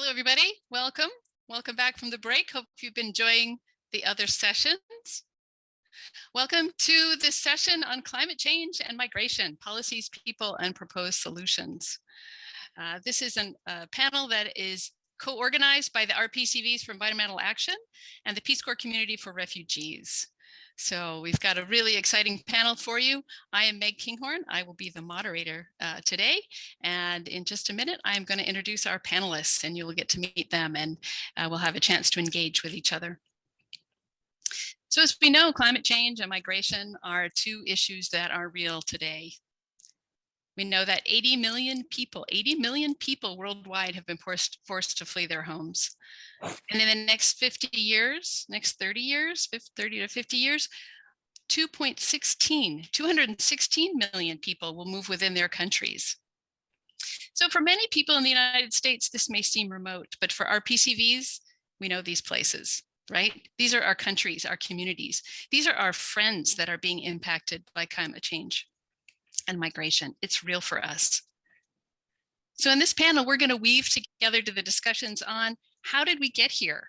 Hello, everybody. Welcome. Welcome back from the break. Hope you've been enjoying the other sessions. Welcome to this session on climate change and migration, policies, people, and proposed solutions. This is a panel that is co-organized by the RPCVs for Environmental Action and the Peace Corps Community for Refugees. So we've got a really exciting panel for you. I am Meg Kinghorn. I will be the moderator today. And in just a minute, I'm going to introduce our panelists and you will get to meet them and we'll have a chance to engage with each other. So as we know, climate change and migration are two issues that are real today. We know that 80 million people worldwide have been forced to flee their homes. And in the next 50 years, next 30 years, 30 to 50 years, 216 million people will move within their countries. So for many people in the United States, this may seem remote, but for our RPCVs, we know these places, right? These are our countries, our communities. These are our friends that are being impacted by climate change and migration. It's real for us. So in this panel, we're going to weave together to the discussions on how did we get here?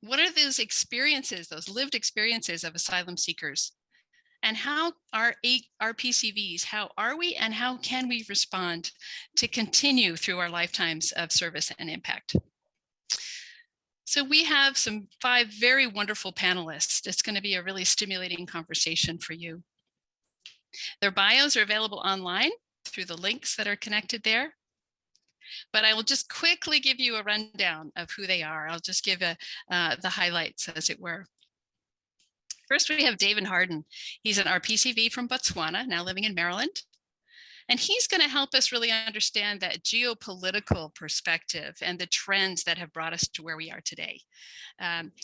What are those experiences, those lived experiences of asylum seekers? And how are RPCVs, how are we and how can we respond to continue through our lifetimes of service and impact? So we have 5 very wonderful panelists. It's going to be a really stimulating conversation for you. Their bios are available online through the links that are connected there. But I will just quickly give you a rundown of who they are. I'll just give the highlights, as it were. First, we have David Harden. He's an RPCV from Botswana, now living in Maryland. And he's going to help us really understand that geopolitical perspective and the trends that have brought us to where we are today.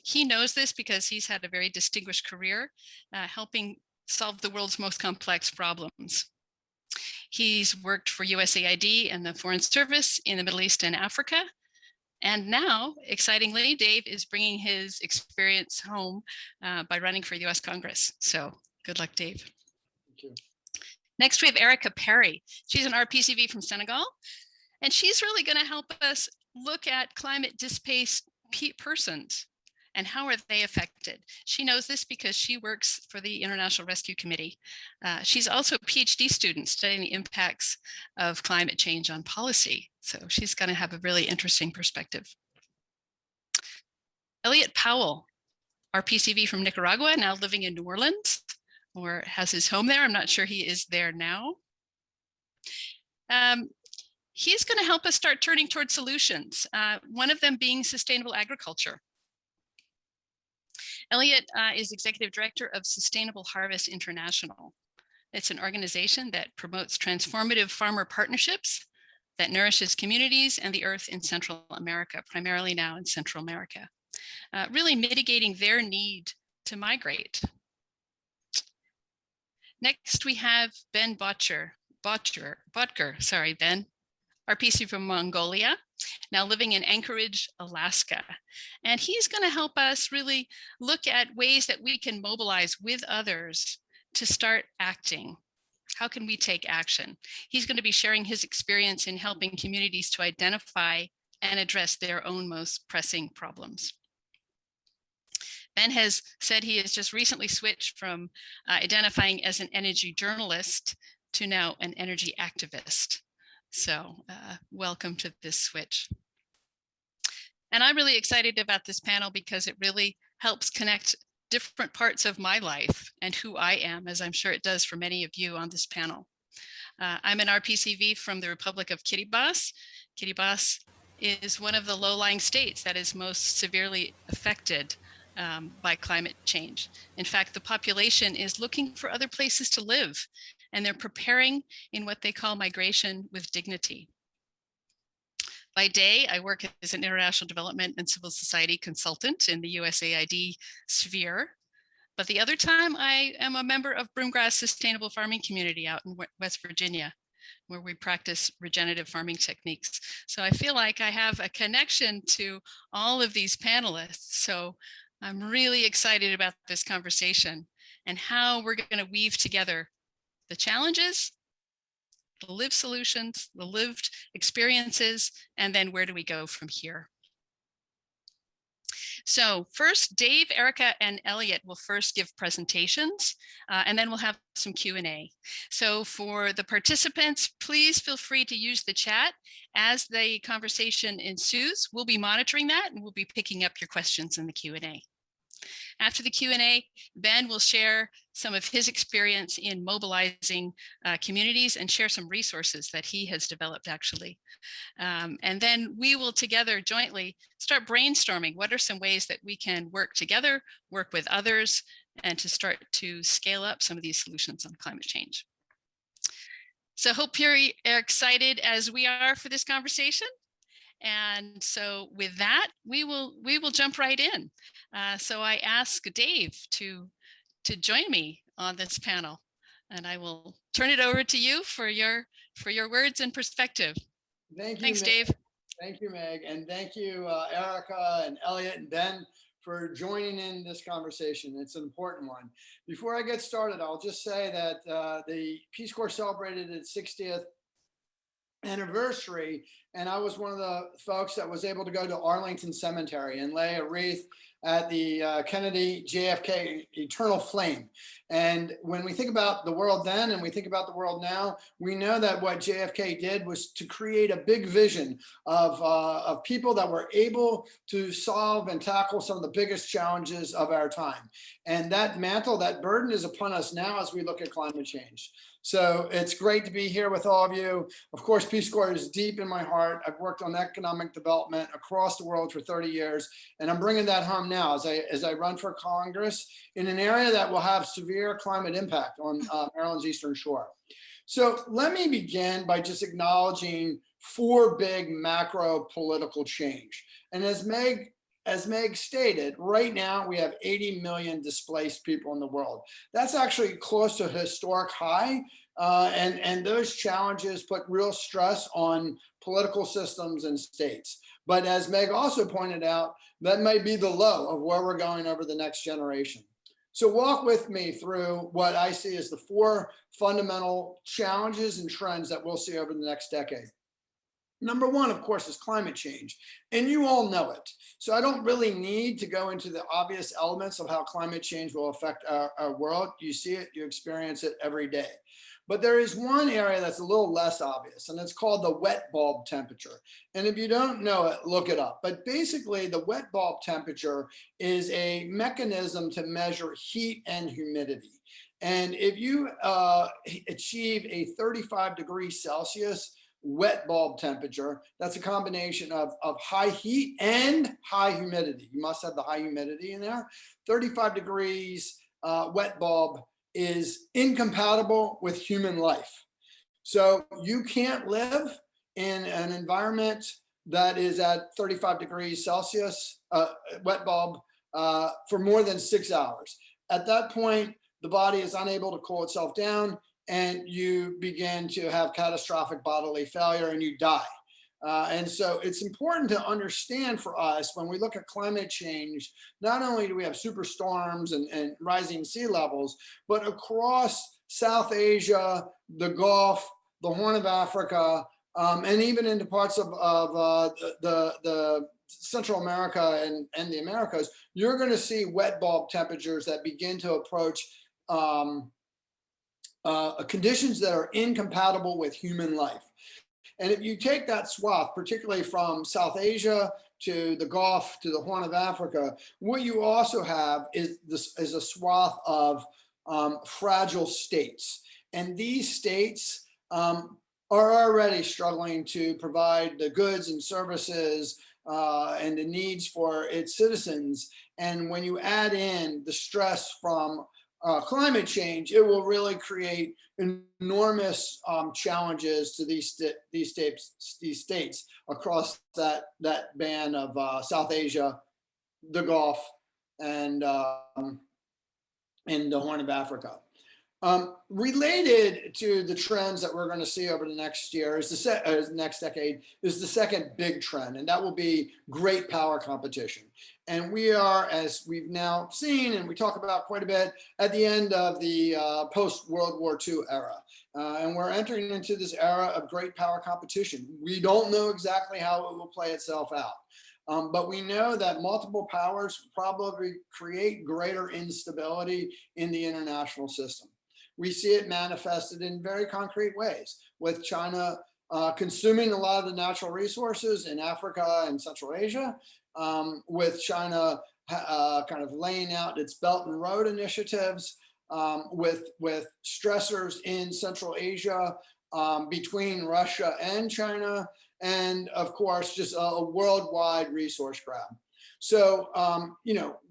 He knows this because he's had a very distinguished career helping solve the world's most complex problems. He's worked for USAID and the Foreign Service in the Middle East and Africa. And now, excitingly, Dave is bringing his experience home by running for US Congress. So good luck, Dave. Thank you. Next, we have Erica Peery. She's an RPCV from Senegal. And she's really going to help us look at climate displaced persons and how are they affected. She knows this because she works for the International Rescue Committee. She's also a PhD student studying the impacts of climate change on policy. So she's going to have a really interesting perspective. Elliott Powell, RPCV from Nicaragua, now living in New Orleans, or has his home there. I'm not sure he is there now. He's going to help us start turning towards solutions, one of them being sustainable agriculture. Elliott is Executive Director of Sustainable Harvest International. It's an organization that promotes transformative farmer partnerships that nourishes communities and the earth in Central America, primarily now in Central America, really mitigating their need to migrate. Next, we have Ben Boettger, sorry, Ben, RPC from Mongolia, now living in Anchorage, Alaska. And he's going to help us really look at ways that we can mobilize with others to start acting. How can we take action? He's going to be sharing his experience in helping communities to identify and address their own most pressing problems. Ben has said he has just recently switched from identifying as an energy journalist to now an energy activist. So welcome to this switch. And I'm really excited about this panel because it really helps connect different parts of my life and who I am, as I'm sure it does for many of you on this panel. I'm an RPCV from the Republic of Kiribati. Kiribati is one of the low-lying states that is most severely affected by climate change. In fact, the population is looking for other places to live, and they're preparing in what they call migration with dignity. By day, I work as an international development and civil society consultant in the USAID sphere. But the other time, I am a member of Broomgrass Sustainable Farming Community out in West Virginia, where we practice regenerative farming techniques. So I feel like I have a connection to all of these panelists. So I'm really excited about this conversation and how we're going to weave together the challenges the lived solutions, the lived experiences, and then where do we go from here? So first, Dave, Erica, and Elliott will first give presentations, and then we'll have some Q&A. So for the participants, please feel free to use the chat. As the conversation ensues, we'll be monitoring that, and we'll be picking up your questions in the Q&A. After the Q&A, Ben will share some of his experience in mobilizing communities and share some resources that he has developed actually. And then we will together jointly start brainstorming what are some ways that we can work together, work with others, and to start to scale up some of these solutions on climate change. So hope Peery are excited as we are for this conversation. And so with that, we will jump right in. So I ask Dave to join me on this panel, and I will turn it over to you for your words and perspective. Thank you. Thanks, Meg. Dave. Thank you, Meg, and thank you, Erica and Elliott and Ben, for joining in this conversation. It's an important one. Before I get started, I'll just say that the Peace Corps celebrated its 60th anniversary, and I was one of the folks that was able to go to Arlington Cemetery and lay a wreath at the Kennedy JFK eternal flame. And when we think about the world then and we think about the world now, we know that what JFK did was to create a big vision of people that were able to solve and tackle some of the biggest challenges of our time. And that mantle, that burden is upon us now as we look at climate change. So it's great to be here with all of you. Of course, Peace Corps is deep in my heart. I've worked on economic development across the world for 30 years, and I'm bringing that home now as I run for Congress in an area that will have severe climate impact on Maryland's Eastern Shore. So let me begin by just acknowledging 4 big macro political change. And as Meg stated, right now we have 80 million displaced people in the world. That's actually close to a historic high, and those challenges put real stress on political systems and states. But as Meg also pointed out, that might be the low of where we're going over the next generation. So walk with me through what I see as the 4 fundamental challenges and trends that we'll see over the next decade. Number 1, of course, is climate change, and you all know it. So I don't really need to go into the obvious elements of how climate change will affect our world. You see it, you experience it every day. But there is one area that's a little less obvious, and it's called the wet bulb temperature. And if you don't know it, look it up. But basically, the wet bulb temperature is a mechanism to measure heat and humidity. And if you achieve a 35 degrees Celsius wet bulb temperature, that's a combination of high heat and high humidity. You must have the high humidity in there. 35 degrees wet bulb is incompatible with human life. So you can't live in an environment that is at 35 degrees Celsius wet bulb for more than 6 hours. At that point, the body is unable to cool itself down, and you begin to have catastrophic bodily failure and you die. And so it's important to understand for us when we look at climate change, not only do we have superstorms and rising sea levels, but across South Asia, the Gulf, the Horn of Africa, and even into parts of the Central America and the Americas, you're going to see wet bulb temperatures that begin to approach conditions that are incompatible with human life. And if you take that swath, particularly from South Asia to the Gulf to the Horn of Africa, what you also have is a swath of fragile states. And these states are already struggling to provide the goods and services and the needs for its citizens. And when you add in the stress from climate change, it will really create enormous challenges to these states across that band of South Asia, the Gulf, and the Horn of Africa. Related to the trends that we're going to see over the next year is next decade is the second big trend, and that will be great power competition. And we are, as we've now seen and we talk about quite a bit, at the end of the post-World War II era. And we're entering into this era of great power competition. We don't know exactly how it will play itself out. But we know that multiple powers probably create greater instability in the international system. We see it manifested in very concrete ways, with China consuming a lot of the natural resources in Africa and Central Asia, with China kind of laying out its Belt and Road initiatives, with stressors in Central Asia between Russia and China, and of course, just a worldwide resource grab. So,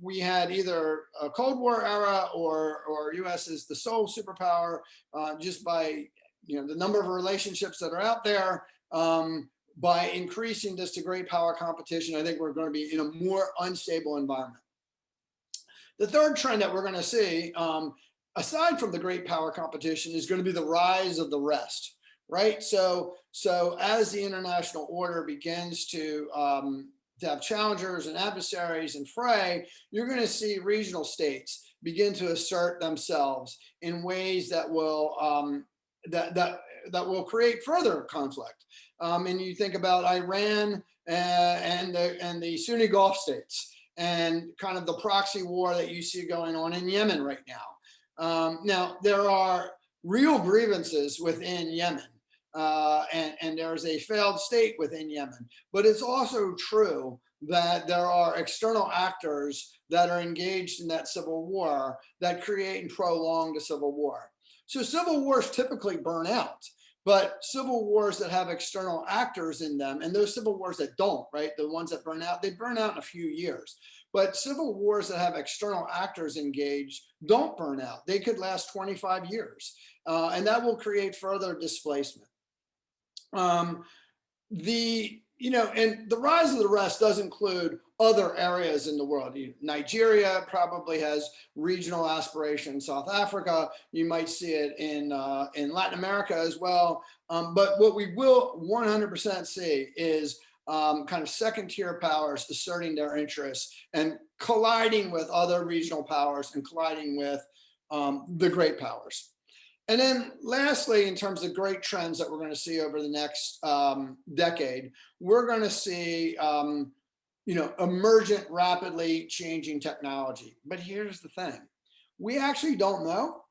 we had either a Cold War era or US is the sole superpower just by, the number of relationships that are out there. By increasing this to great power competition, I think we're going to be in a more unstable environment. The third trend that we're going to see, aside from the great power competition, is going to be the rise of the rest, right? So as the international order begins to have challengers and adversaries and fray, you're going to see regional states begin to assert themselves in ways that will that will create further conflict. And you think about Iran and the Sunni Gulf states, and kind of the proxy war that you see going on in Yemen right now. Now, there are real grievances within Yemen, and there's a failed state within Yemen. But it's also true that there are external actors that are engaged in that civil war that create and prolong the civil war. So civil wars typically burn out, but civil wars that have external actors in them, and those civil wars that don't, right, the ones that burn out, they burn out in a few years. But civil wars that have external actors engaged don't burn out. They could last 25 years, and that will create further displacement. And the rise of the rest does include other areas in the world. Nigeria probably has regional aspirations. South Africa, you might see it in Latin America as well. But what we will 100% see is kind of second-tier powers asserting their interests and colliding with other regional powers and colliding with the great powers. And then lastly, in terms of great trends that we're going to see over the next decade, we're going to see emergent, rapidly changing technology. But here's the thing. We actually don't know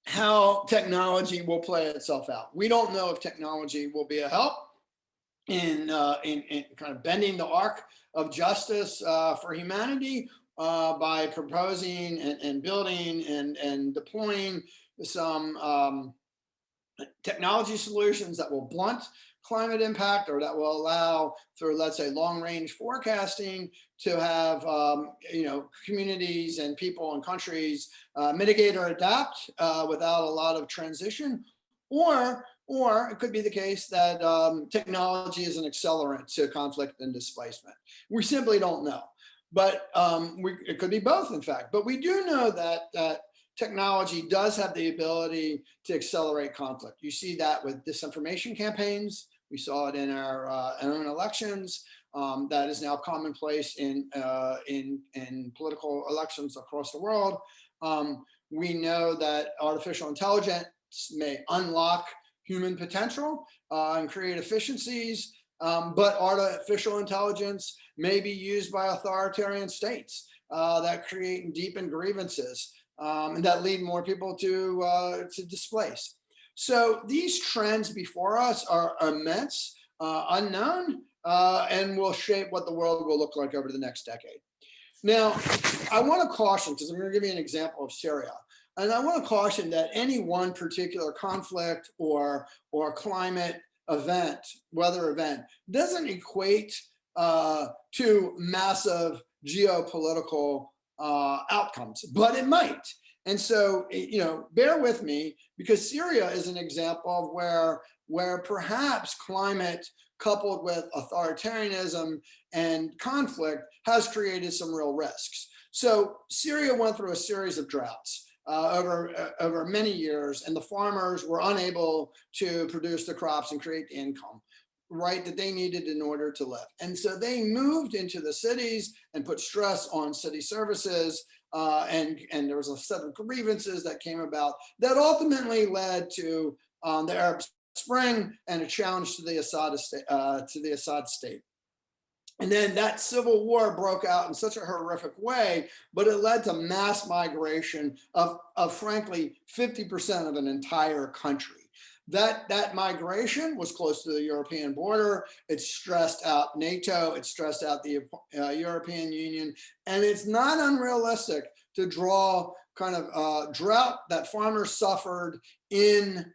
how technology will play itself out. We don't know if technology will be a help in kind of bending the arc of justice for humanity, by proposing and building and deploying some technology solutions that will blunt climate impact, or that will allow, through, let's say, long-range forecasting, to have communities and people and countries mitigate or adapt without a lot of transition, or it could be the case that technology is an accelerant to conflict and displacement. We simply don't know. But it could be both, in fact. But we do know that technology does have the ability to accelerate conflict. You see that with disinformation campaigns. We saw it in our own elections. That is now commonplace in political elections across the world. We know that artificial intelligence may unlock human potential and create efficiencies. But artificial intelligence may be used by authoritarian states that create and deepen grievances and that lead more people to displace. So these trends before us are immense, unknown, and will shape what the world will look like over the next decade. Now, I want to caution, because I'm going to give you an example of Syria. And I want to caution that any one particular conflict or climate event, weather event, doesn't equate to massive geopolitical outcomes, but it might. And so, bear with me, because Syria is an example of where perhaps climate coupled with authoritarianism and conflict has created some real risks. So Syria went through a series of droughts over many years, and the farmers were unable to produce the crops and create the income. right that they needed in order to live. And so they moved into the cities and put stress on city services. And there was a set of grievances that came about that ultimately led to the Arab Spring and a challenge to the Assad state. And then that civil war broke out in such a horrific way, but it led to mass migration of frankly, 50% of an entire country. That migration was close to the European border. It stressed out NATO, it stressed out the European Union, and it's not unrealistic to draw kind of drought that farmers suffered in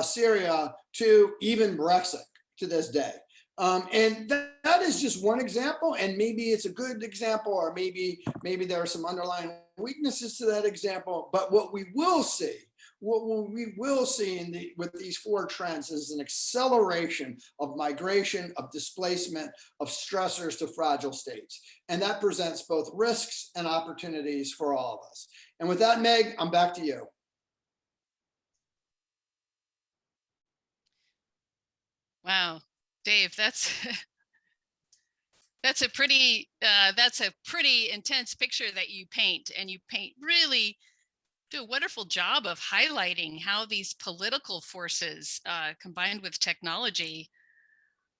Syria to even Brexit to this day. And that is just one example, and maybe it's a good example, or maybe there are some underlying weaknesses to that example. But what we will see with these four trends is an acceleration of migration, of displacement, of stressors to fragile states. And that presents both risks and opportunities for all of us. And with that, Meg, I'm back to you. Wow, Dave, that's a pretty intense picture that you paint, and you really do a wonderful job of highlighting how these political forces combined with technology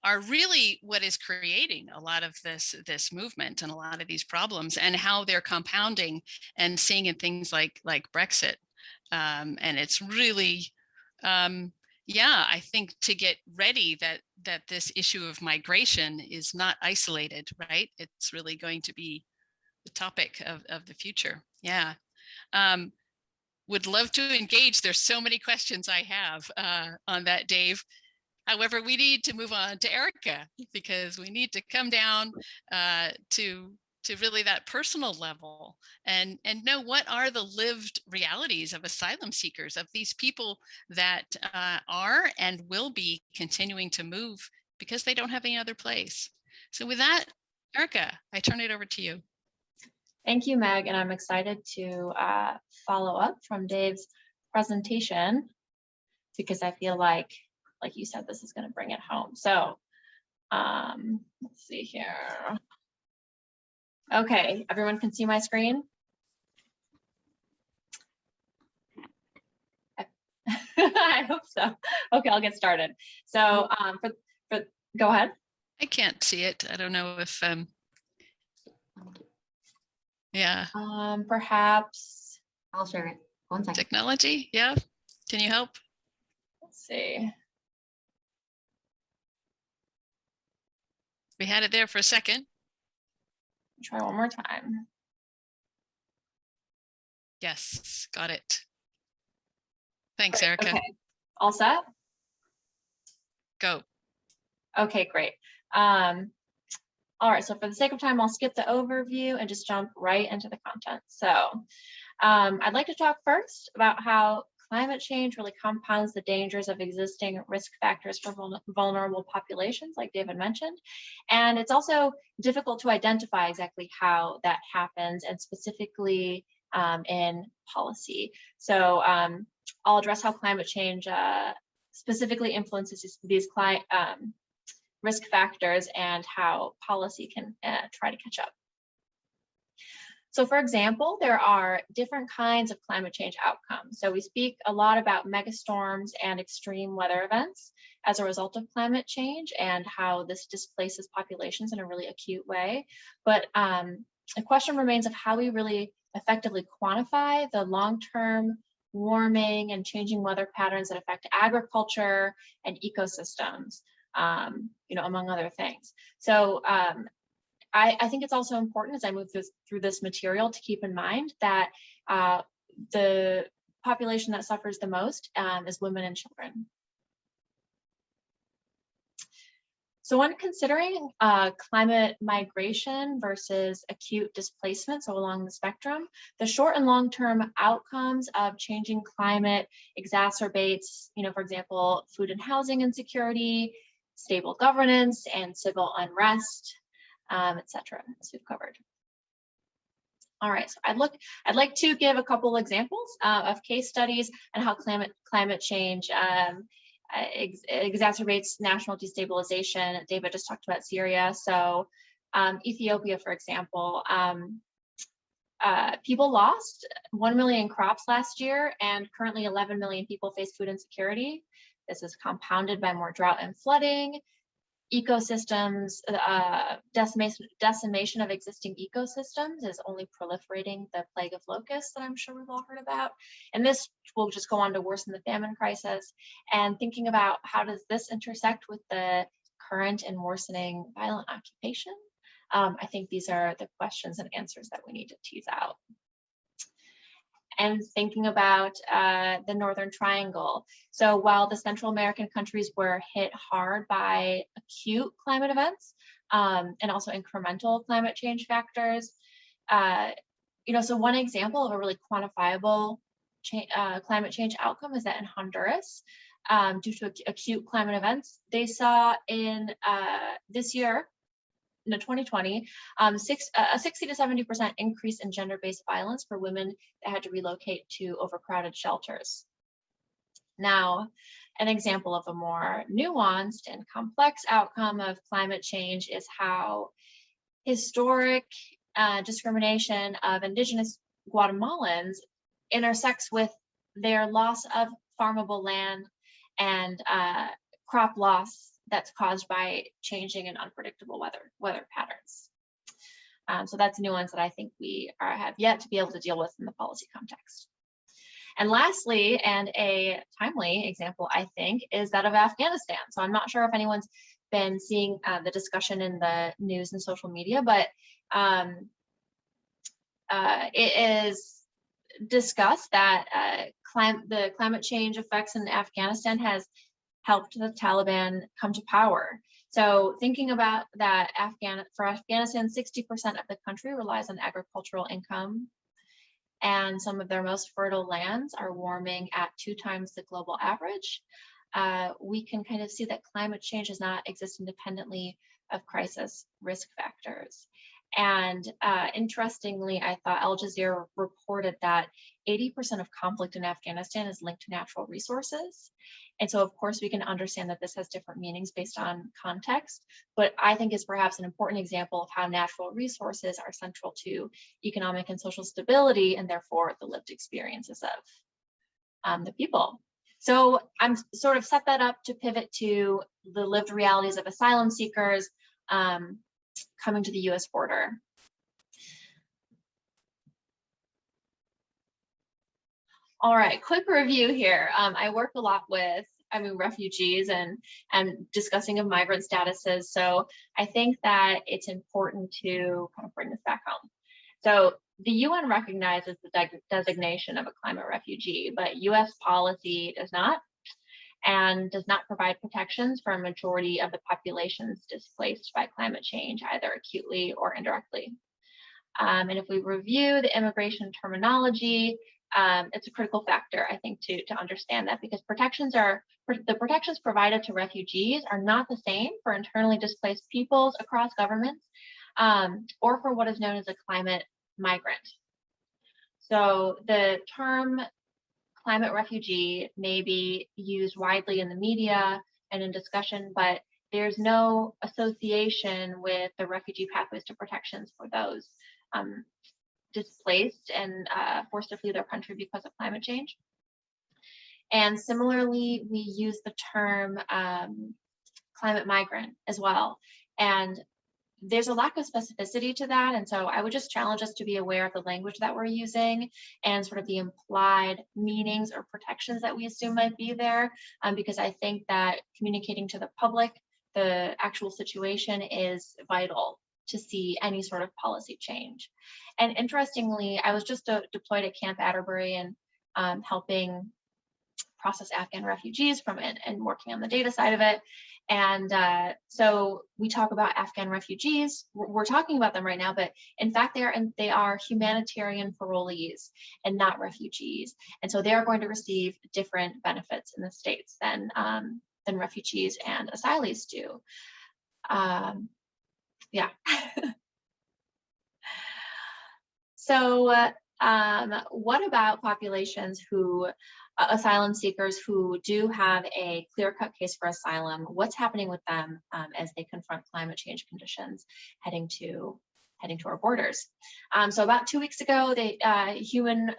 are really what is creating a lot of this movement and a lot of these problems, and how they're compounding and seeing in things like Brexit. And it's really, yeah, I think to get ready that this issue of migration is not isolated, right? It's really going to be the topic of the future. Yeah. Would love to engage. There's so many questions I have on that, Dave. However, we need to move on to Erica, because we need to come down to really that personal level and know what are the lived realities of asylum seekers, of these people that are and will be continuing to move because they don't have any other place. So with that, Erica, I turn it over to you. Thank you, Meg, and I'm excited to follow up from Dave's presentation, because I feel like you said, this is going to bring it home. So let's see here. Okay, everyone can see my screen? I hope so. Okay, I'll get started. So go ahead. I can't see it. I don't know if yeah. Perhaps I'll share it. 1 second. Technology, yeah. Can you help? Let's see. We had it there for a second. Try one more time. Yes, got it. Thanks, Erica. Okay, all set? Go. Okay, great. All right, so for the sake of time, I'll skip the overview and just jump right into the content. So I'd like to talk first about how climate change really compounds the dangers of existing risk factors for vulnerable populations, like David mentioned. And it's also difficult to identify exactly how that happens, and specifically in policy. So I'll address how climate change specifically influences these risk factors and how policy can try to catch up. So for example, there are different kinds of climate change outcomes. So we speak a lot about megastorms and extreme weather events as a result of climate change, and how this displaces populations in a really acute way. But the question remains of how we really effectively quantify the long-term warming and changing weather patterns that affect agriculture and ecosystems, among other things. So I think it's also important, as I move through this material, to keep in mind that the population that suffers the most is women and children. So when considering climate migration versus acute displacement, so along the spectrum, the short and long-term outcomes of changing climate exacerbates, for example, food and housing insecurity, stable governance, and civil unrest, etc., as we've covered. All right, so I'd like to give a couple examples of case studies and how climate change exacerbates national destabilization. David just talked about Syria. So Ethiopia, for example, people lost 1 million crops last year, and currently 11 million people face food insecurity. This is compounded by more drought and flooding, ecosystems, decimation of existing ecosystems is only proliferating the plague of locusts that I'm sure we've all heard about. And this will just go on to worsen the famine crisis. And thinking about how does this intersect with the current and worsening violent occupation? I think these are the questions and answers that we need to tease out. And thinking about the Northern Triangle. So while the Central American countries were hit hard by acute climate events and also incremental climate change factors, so one example of a really quantifiable climate change outcome is that in Honduras, due to acute climate events, they saw in this year, in 2020, a 60 to 70% increase in gender-based violence for women that had to relocate to overcrowded shelters. Now, an example of a more nuanced and complex outcome of climate change is how historic discrimination of Indigenous Guatemalans intersects with their loss of farmable land and crop loss that's caused by changing and unpredictable weather patterns. So that's nuance that I think we have yet to be able to deal with in the policy context. And lastly, and a timely example, I think, is that of Afghanistan. So I'm not sure if anyone's been seeing the discussion in the news and social media, but it is discussed that the climate change effects in Afghanistan has helped the Taliban come to power. So thinking about that, for Afghanistan, 60% of the country relies on agricultural income, and some of their most fertile lands are warming at 2 times the global average. We can kind of see that climate change does not exist independently of crisis risk factors. And interestingly, I thought Al Jazeera reported that 80% of conflict in Afghanistan is linked to natural resources. And so, of course, we can understand that this has different meanings based on context, but I think is perhaps an important example of how natural resources are central to economic and social stability, and therefore the lived experiences of the people. So I'm sort of set that up to pivot to the lived realities of asylum seekers coming to the US border. All right, quick review here. I work a lot with refugees and discussing of migrant statuses. So I think that it's important to kind of bring this back home. So the UN recognizes the designation of a climate refugee, but US policy does not, and does not provide protections for a majority of the populations displaced by climate change, either acutely or indirectly. And if we review the immigration terminology, it's a critical factor, I think, to understand that, because the protections provided to refugees are not the same for internally displaced peoples across governments, or for what is known as a climate migrant. So the term climate refugee may be used widely in the media and in discussion, but there's no association with the refugee pathways to protections for those displaced and forced to flee their country because of climate change. And similarly, we use the term climate migrant as well. And there's a lack of specificity to that. And so I would just challenge us to be aware of the language that we're using and sort of the implied meanings or protections that we assume might be there, because I think that communicating to the public the actual situation is vital to see any sort of policy change. And interestingly, I was just deployed at Camp Atterbury and helping process Afghan refugees from it and working on the data side of it. And so we talk about Afghan refugees. We're talking about them right now, but in fact, they are humanitarian parolees and not refugees. And so they are going to receive different benefits in the States than refugees and asylees do. Yeah. So what about populations who asylum seekers who do have a clear-cut case for asylum, what's happening with them as they confront climate change conditions heading to our borders. So about 2 weeks ago, the Human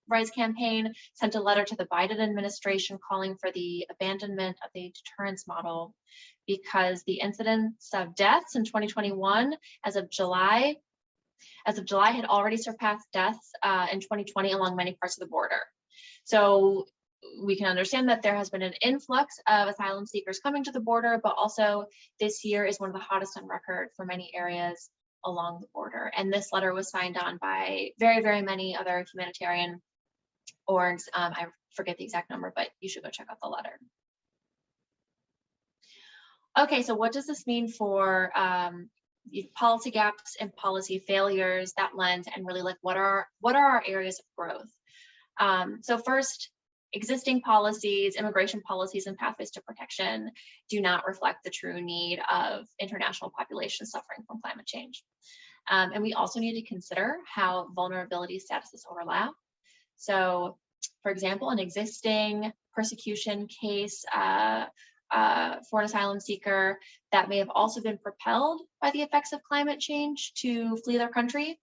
Rights Campaign sent a letter to the Biden administration calling for the abandonment of the deterrence model, because the incidence of deaths in 2021 as of July had already surpassed deaths in 2020 along many parts of the border. So we can understand that there has been an influx of asylum seekers coming to the border, but also this year is one of the hottest on record for many areas along the border. And this letter was signed on by very, very many other humanitarian orgs. I forget the exact number, but you should go check out the letter. Okay, so what does this mean for policy gaps and policy failures, that lens, and really like what are our areas of growth? So first, existing policies, immigration policies, and pathways to protection do not reflect the true need of international populations suffering from climate change. And we also need to consider how vulnerability statuses overlap. So, for example, an existing persecution case for an asylum seeker that may have also been propelled by the effects of climate change to flee their country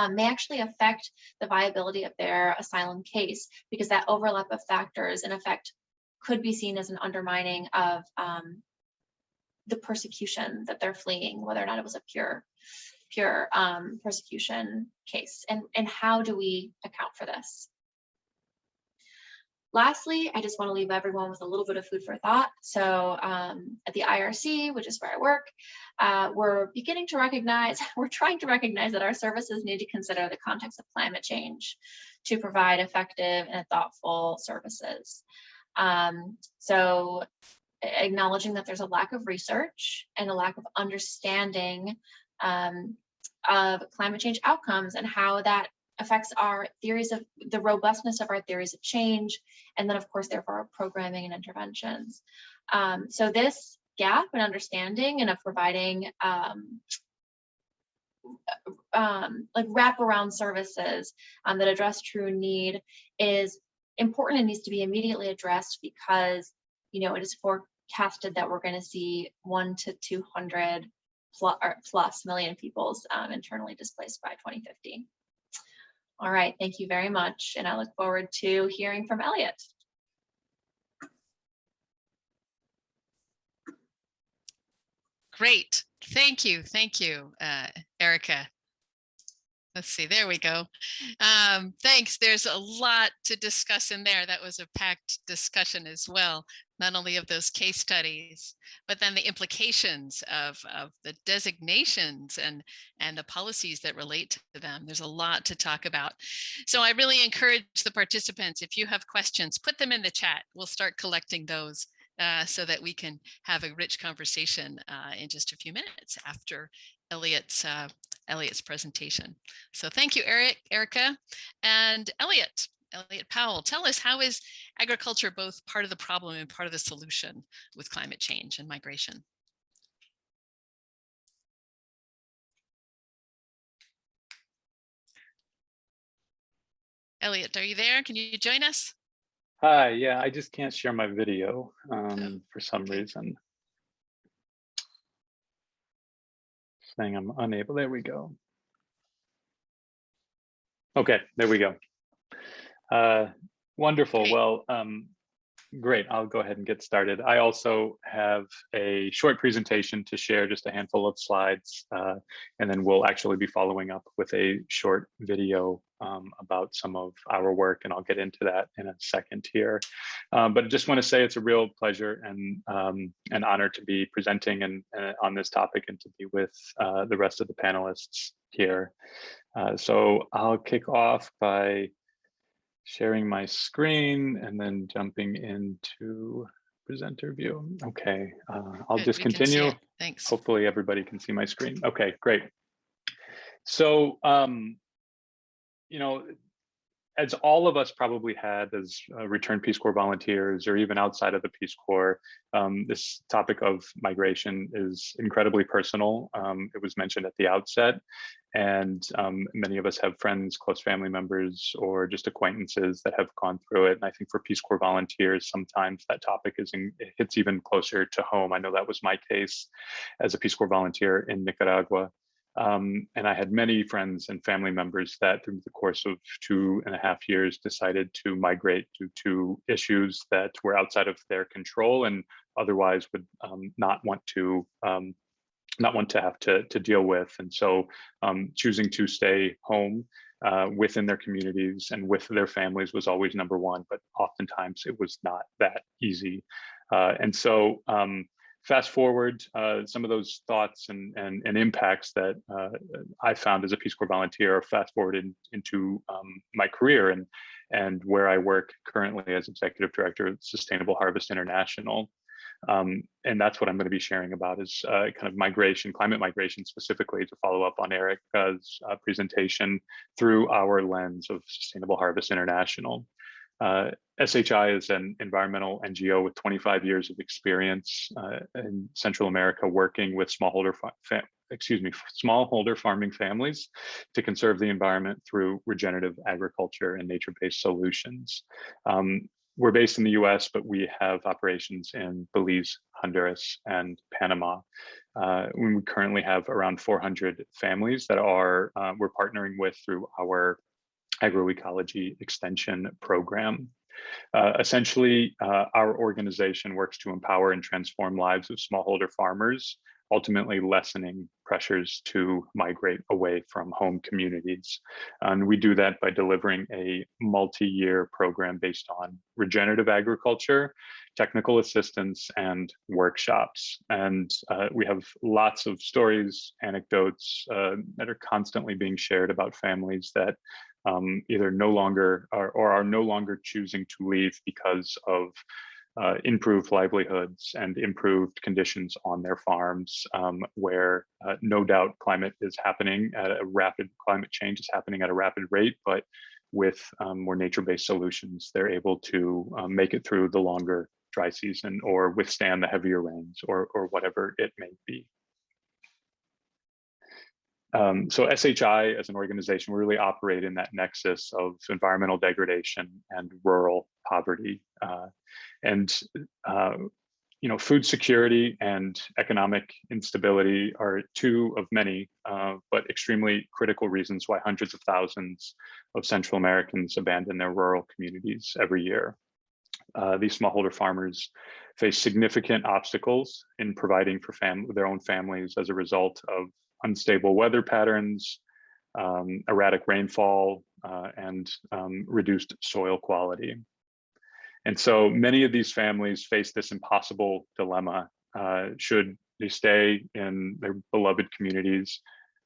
may actually affect the viability of their asylum case, because that overlap of factors in effect could be seen as an undermining of the persecution that they're fleeing, whether or not it was a pure persecution case. And how do we account for this? Lastly, I just want to leave everyone with a little bit of food for thought. So at the IRC, which is where I work, we're trying to recognize that our services need to consider the context of climate change to provide effective and thoughtful services. So acknowledging that there's a lack of research and a lack of understanding of climate change outcomes and how that affects our theories of the robustness of our theories of change, and then of course therefore our programming and interventions. So this gap in understanding and of providing like wraparound services that address true need is important and needs to be immediately addressed, because it is forecasted that we're going to see 1 to 200 plus million peoples internally displaced by 2050. All right, thank you very much. And I look forward to hearing from Elliott. Great, thank you, Erica. Let's see, there we go. Thanks, there's a lot to discuss in there. That was a packed discussion as well, not only of those case studies, but then the implications of the designations and the policies that relate to them. There's a lot to talk about. So I really encourage the participants, if you have questions, put them in the chat. We'll start collecting those so that we can have a rich conversation in just a few minutes after Elliott's presentation. So thank you, Erica, and Elliott Powell. Tell us, how is agriculture both part of the problem and part of the solution with climate change and migration? Elliott, are you there? Can you join us? Hi, yeah, I just can't share my video for some reason. Saying I'm unable. There we go. Okay, there we go. Wonderful. Great. Well, great. I'll go ahead and get started. I also have a short presentation to share, just a handful of slides, and then we'll actually be following up with a short video about some of our work, and I'll get into that in a second here. But I just want to say it's a real pleasure and an honor to be presenting and on this topic, and to be with the rest of the panelists here. So I'll kick off by sharing my screen and then jumping into presenter view. Okay, I'll Good, just continue. Thanks. Hopefully everybody can see my screen. Okay, great. So, as all of us probably had as returned Peace Corps volunteers, or even outside of the Peace Corps, this topic of migration is incredibly personal. It was mentioned at the outset, and many of us have friends, close family members, or just acquaintances that have gone through it. And I think for Peace Corps volunteers, sometimes that topic it hits even closer to home. I know that was my case as a Peace Corps volunteer in Nicaragua. And I had many friends and family members that through the course of 2.5 years decided to migrate due to issues that were outside of their control and otherwise would not want to have to deal with. And so choosing to stay home within their communities and with their families was always number one, but oftentimes it was not that easy. And so fast forward, some of those thoughts and impacts that I found as a Peace Corps volunteer are fast forwarded into my career and where I work currently as executive director of Sustainable Harvest International. And that's what I'm going to be sharing about is kind of migration, climate migration specifically, to follow up on Erica's presentation through our lens of Sustainable Harvest International. SHI is an environmental NGO with 25 years of experience in Central America, working with smallholder farming families to conserve the environment through regenerative agriculture and nature-based solutions. We're based in the US, but we have operations in Belize, Honduras, and Panama. We currently have around 400 families that we're partnering with through our agroecology extension program. Essentially, our organization works to empower and transform lives of smallholder farmers, ultimately lessening pressures to migrate away from home communities. And we do that by delivering a multi-year program based on regenerative agriculture, technical assistance, and workshops. And we have lots of stories, anecdotes that are constantly being shared about families that either no longer are no longer choosing to leave because of improved livelihoods and improved conditions on their farms, where no doubt climate change is happening at a rapid rate, but with more nature-based solutions, they're able to make it through the longer dry season or withstand the heavier rains or whatever it may be. So SHI as an organization, we really operate in that nexus of environmental degradation and rural poverty. Food security and economic instability are two of many, but extremely critical reasons why hundreds of thousands of Central Americans abandon their rural communities every year. These smallholder farmers face significant obstacles in providing for their own families as a result of unstable weather patterns, erratic rainfall, and reduced soil quality. And so many of these families face this impossible dilemma. Should they stay in their beloved communities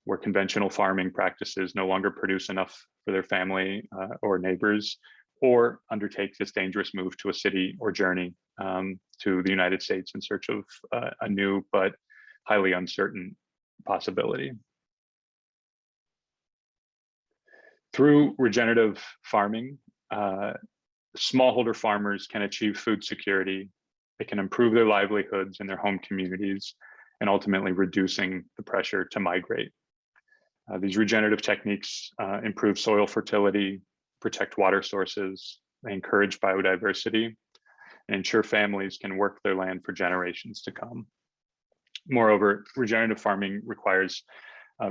where conventional farming practices no longer produce enough for their family or neighbors, or undertake this dangerous move to a city or journey to the United States in search of a new but highly uncertain possibility? Through regenerative farming, smallholder farmers can achieve food security. They can improve their livelihoods in their home communities and ultimately reducing the pressure to migrate. These regenerative techniques improve soil fertility, protect water sources, they encourage biodiversity, and ensure families can work their land for generations to come. Moreover, regenerative farming requires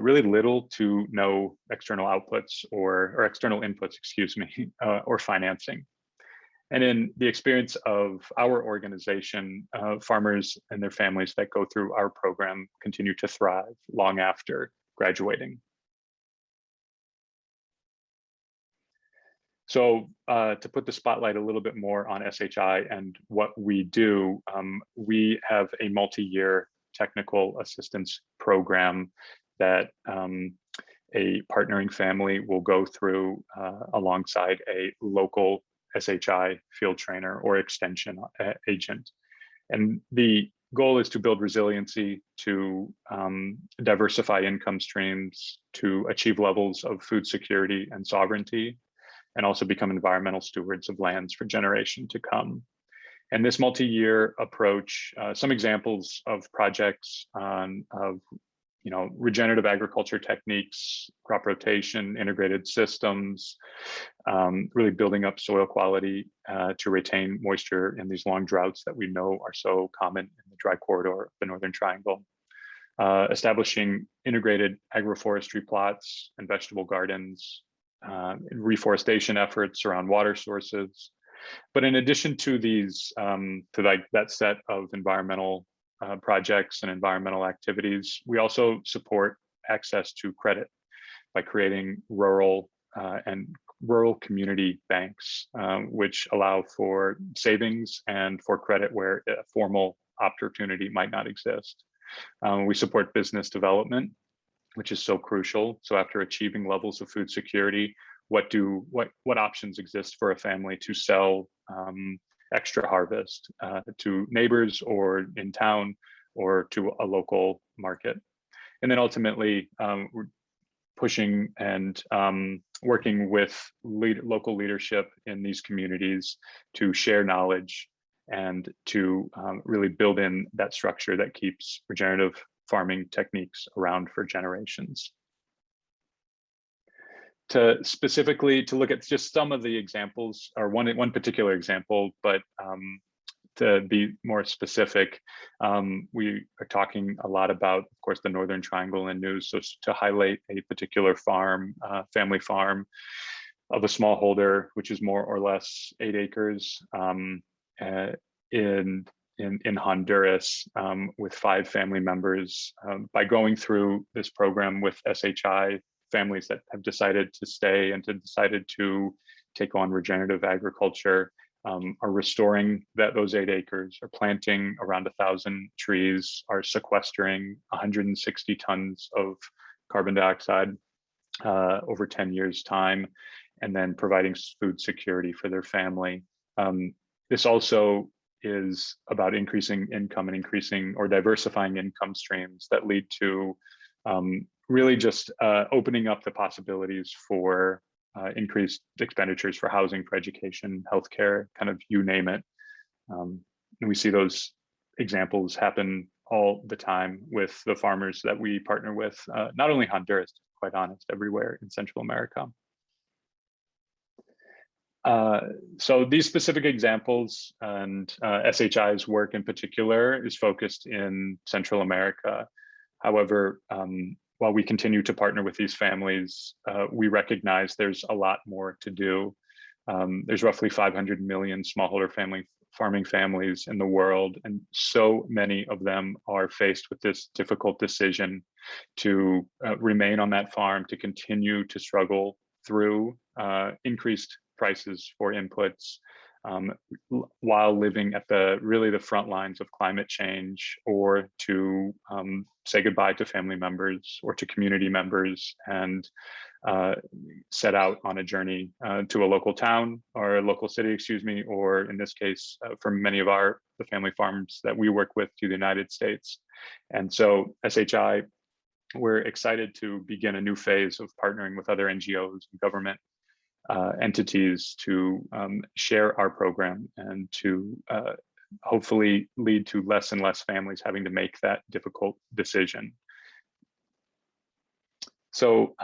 really little to no external outputs or external inputs, or financing. And in the experience of our organization, farmers and their families that go through our program continue to thrive long after graduating. So to put the spotlight a little bit more on SHI and what we do, we have a multi-year technical assistance program that a partnering family will go through alongside a local SHI field trainer or extension agent. And the goal is to build resiliency, to diversify income streams, to achieve levels of food security and sovereignty, and also become environmental stewards of lands for generation to come. And this multi-year approach, some examples of projects of regenerative agriculture techniques, crop rotation, integrated systems, really building up soil quality to retain moisture in these long droughts that we know are so common in the dry corridor of the Northern Triangle. Establishing integrated agroforestry plots and vegetable gardens, reforestation efforts around water sources. But in addition to these, that set of environmental projects and environmental activities, we also support access to credit by creating rural community banks, which allow for savings and for credit where a formal opportunity might not exist. We support business development, which is so crucial. So after achieving levels of food security, what options exist for a family to sell extra harvest to neighbors or in town or to a local market? And then ultimately, we're pushing and working with local leadership in these communities to share knowledge and to really build in that structure that keeps regenerative farming techniques around for generations. To specifically to look at just some of the examples, or one particular example, but to be more specific, we are talking a lot about, of course, the Northern Triangle and news. So to highlight a particular farm, family farm of a smallholder, which is more or less 8 acres in Honduras with 5 family members. By going through this program with SHI, families that have decided to stay and decided to take on regenerative agriculture are restoring those 8 acres, are planting around 1,000 trees, are sequestering 160 tons of carbon dioxide over 10 years' time, and then providing food security for their family. This also is about increasing income and increasing or diversifying income streams that lead to really just opening up the possibilities for increased expenditures for housing, for education, healthcare, kind of you name it. And we see those examples happen all the time with the farmers that we partner with, not only Honduras, to be quite honest, everywhere in Central America. So these specific examples and SHI's work in particular is focused in Central America. However, while we continue to partner with these families, we recognize there's a lot more to do. There's roughly 500 million smallholder farming families in the world, and so many of them are faced with this difficult decision to remain on that farm, to continue to struggle through increased prices for inputs, while living at the front lines of climate change, or to say goodbye to family members or to community members and set out on a journey to a local town or a local city, excuse me, or in this case, for many of the family farms that we work with, to the United States. And so SHI, we're excited to begin a new phase of partnering with other NGOs and government entities to share our program and to hopefully lead to less and less families having to make that difficult decision. So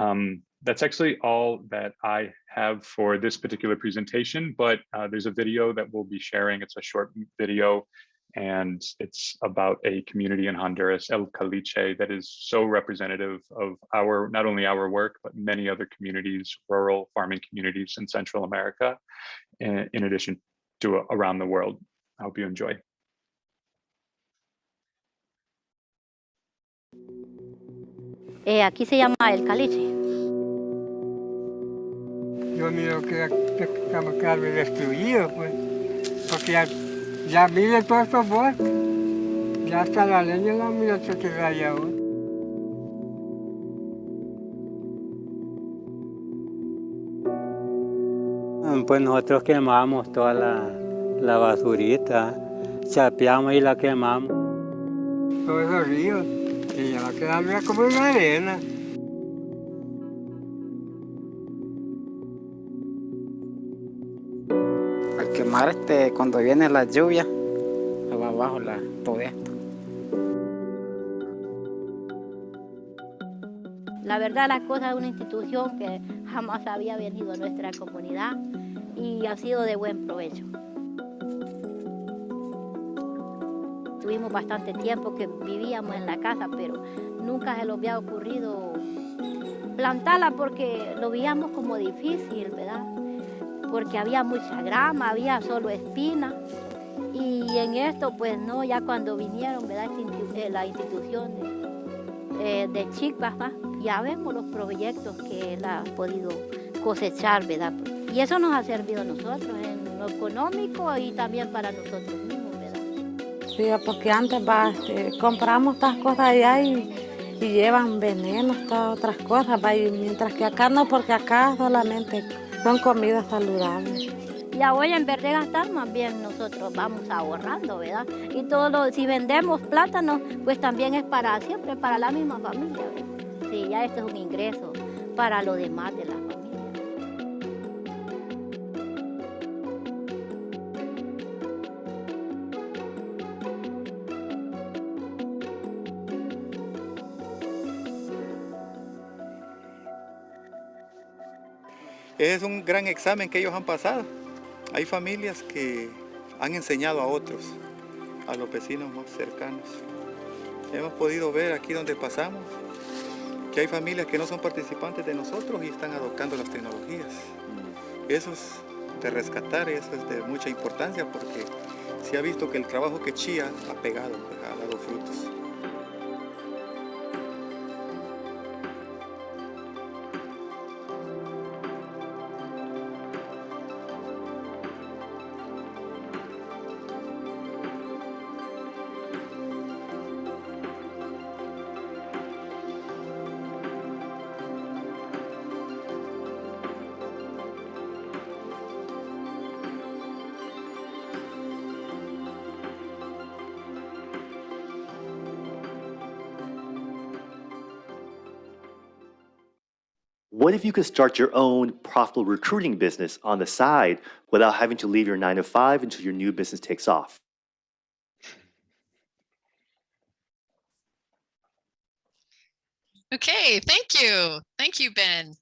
that's actually all that I have for this particular presentation, but there's a video that we'll be sharing. It's a short video, and it's about a community in Honduras, El Caliche, that is so representative of not only our work, but many other communities, rural farming communities in Central America, in addition to around the world. I hope you enjoy. Aquí se llama El Caliche. Yo miro que estamos casi destruidos, pues, porque ya vive todos estos bosques, ya hasta la leña la mira se queda allá ahora. Pues nosotros quemamos toda la basurita, chapeamos y la quemamos. Todos esos ríos, y ya va quedando como una arena. mar, cuando viene la lluvia, va abajo todo esto. La verdad, la cosa es una institución que jamás había venido a nuestra comunidad y ha sido de buen provecho. Tuvimos bastante tiempo que vivíamos en la casa, pero nunca se nos había ocurrido plantarla porque lo veíamos como difícil, ¿verdad? Porque había mucha grama, había solo espinas. Y en esto, pues no, ya cuando vinieron, ¿verdad? La institución de chicas, ya vemos los proyectos que él ha podido cosechar, ¿verdad? Y eso nos ha servido a nosotros en lo económico y también para nosotros mismos, ¿verdad? Sí, porque antes compramos estas cosas allá y llevan venenos, todas otras cosas, y mientras que acá no, porque acá solamente son comidas saludables. Y ahora en vez de gastar, más bien nosotros vamos ahorrando, ¿verdad? Y si vendemos plátanos, pues también es siempre para la misma familia, ¿verdad? Sí, ya esto es un ingreso para lo demás de la familia. Es un gran examen que ellos han pasado. Hay familias que han enseñado a otros, a los vecinos más cercanos. Hemos podido ver aquí donde pasamos que hay familias que no son participantes de nosotros y están adoptando las tecnologías. Eso es de rescatar, eso es de mucha importancia porque se ha visto que el trabajo que Chía ha pegado, ha dado frutos. What if you could start your own profitable recruiting business on the side without having to leave your 9-to-5 until your new business takes off? Okay, thank you. Thank you, Ben.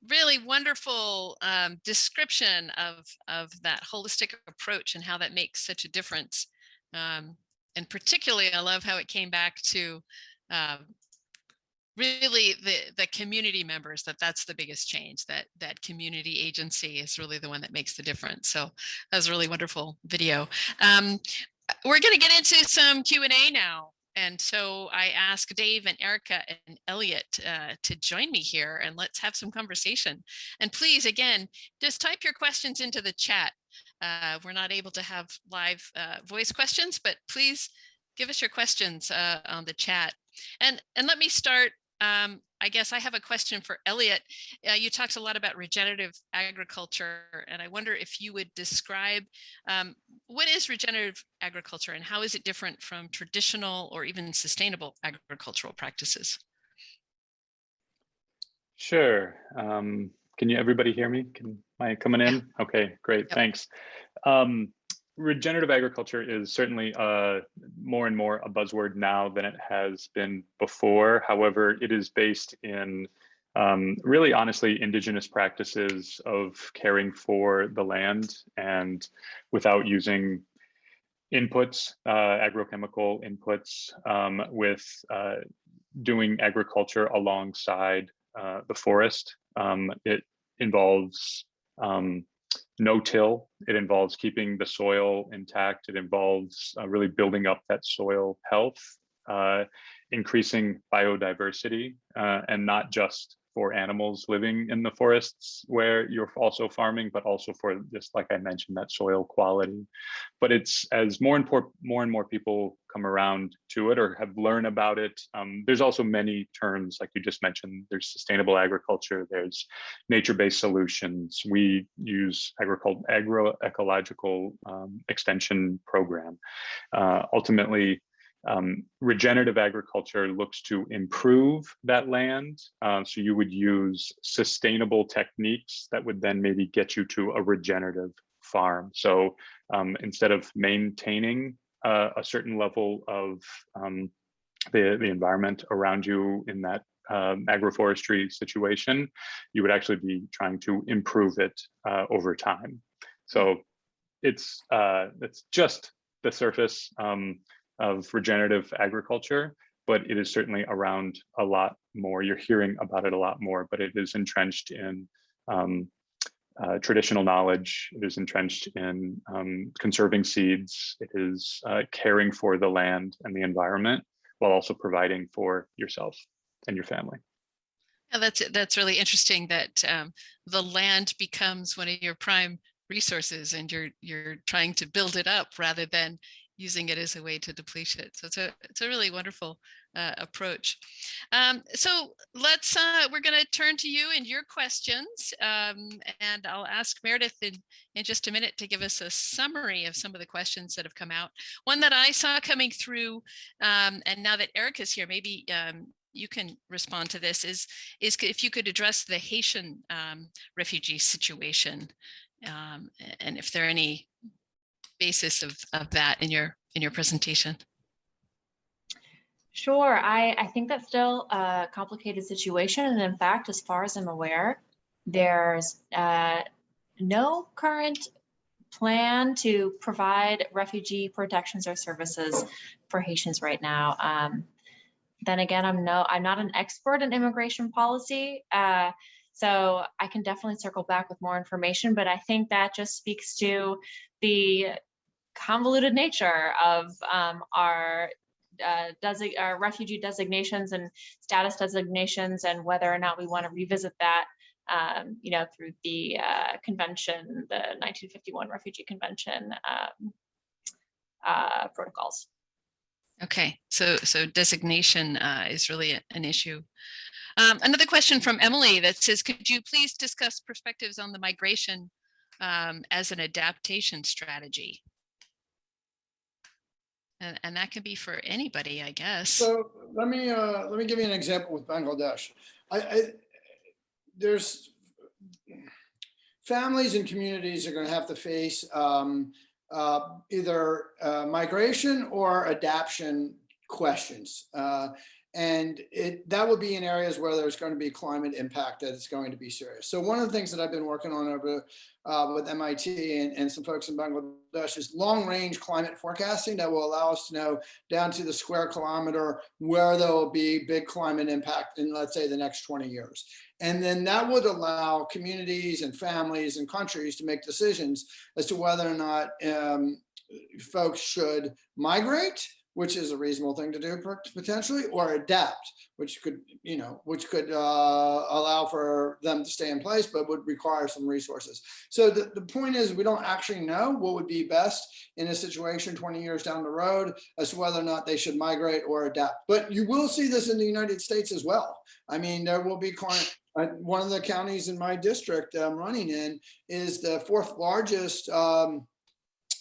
Really wonderful description of that holistic approach and how that makes such a difference. And particularly, I love how it came back to really the community members, that's the biggest change, that community agency is really the one that makes the difference. So that was a really wonderful video. We're going to get into some Q&A now. And so I ask Dave and Erica and Elliott to join me here, and let's have some conversation. And please, again, just type your questions into the chat. We're not able to have live voice questions, but please give us your questions on the chat. And let me start. I guess I have a question for Elliott. You talked a lot about regenerative agriculture, and I wonder if you would describe what is regenerative agriculture and how is it different from traditional or even sustainable agricultural practices? Sure. Can everybody hear me? Am I coming in? Yeah. Okay, great, yep. Thanks. Regenerative agriculture is certainly more and more a buzzword now than it has been before. However, it is based in really honestly indigenous practices of caring for the land and without using inputs, agrochemical inputs, with doing agriculture alongside the forest. It involves no-till. It involves keeping the soil intact. It involves really building up that soil health, increasing biodiversity, and not just for animals living in the forests where you're also farming, but also for just, like I mentioned, that soil quality. But it's as more and more people come around to it or have learned about it. There's also many terms, like you just mentioned. There's sustainable agriculture. There's nature-based solutions. We use agroecological extension program. Ultimately, Regenerative agriculture looks to improve that land. So you would use sustainable techniques that would then maybe get you to a regenerative farm. So instead of maintaining a certain level of the environment around you in that agroforestry situation, you would actually be trying to improve it over time. So it's just the surface of regenerative agriculture, but it is certainly around a lot more. You're hearing about it a lot more, but it is entrenched in traditional knowledge. It is entrenched in conserving seeds. It is caring for the land and the environment while also providing for yourself and your family. Yeah, that's really interesting that the land becomes one of your prime resources, and you're trying to build it up rather than using it as a way to deplete it. So it's a really wonderful approach. So we're going to turn to you and your questions, and I'll ask Meredith in just a minute to give us a summary of some of the questions that have come out. One that I saw coming through, and now that Eric is here, maybe you can respond to this, is if you could address the Haitian refugee situation, and if there are any basis of that in your presentation. Sure, I think that's still a complicated situation. And in fact, as far as I'm aware, there's no current plan to provide refugee protections or services for Haitians right now. Then again, I'm not an expert in immigration policy, so I can definitely circle back with more information, but I think that just speaks to the convoluted nature of our refugee designations and status designations, and whether or not we want to revisit that, through the convention, the 1951 Refugee Convention protocols. Okay, so designation is really an issue. Another question from Emily that says, could you please discuss perspectives on the migration as an adaptation strategy? And that can be for anybody, I guess. So let me give you an example with Bangladesh. There's families and communities are going to have to face either migration or adaptation questions. And that will be in areas where there's going to be climate impact that is going to be serious. So one of the things that I've been working on over with MIT and some folks in Bangladesh is long-range climate forecasting that will allow us to know down to the square kilometer where there will be big climate impact in, let's say, the next 20 years. And then that would allow communities and families and countries to make decisions as to whether or not folks should migrate, which is a reasonable thing to do potentially, or adapt, which could allow for them to stay in place, but would require some resources. So the point is, we don't actually know what would be best in a situation 20 years down the road as to whether or not they should migrate or adapt. But you will see this in the United States as well. I mean, there will be one of the counties in my district I'm running in is the 4th largest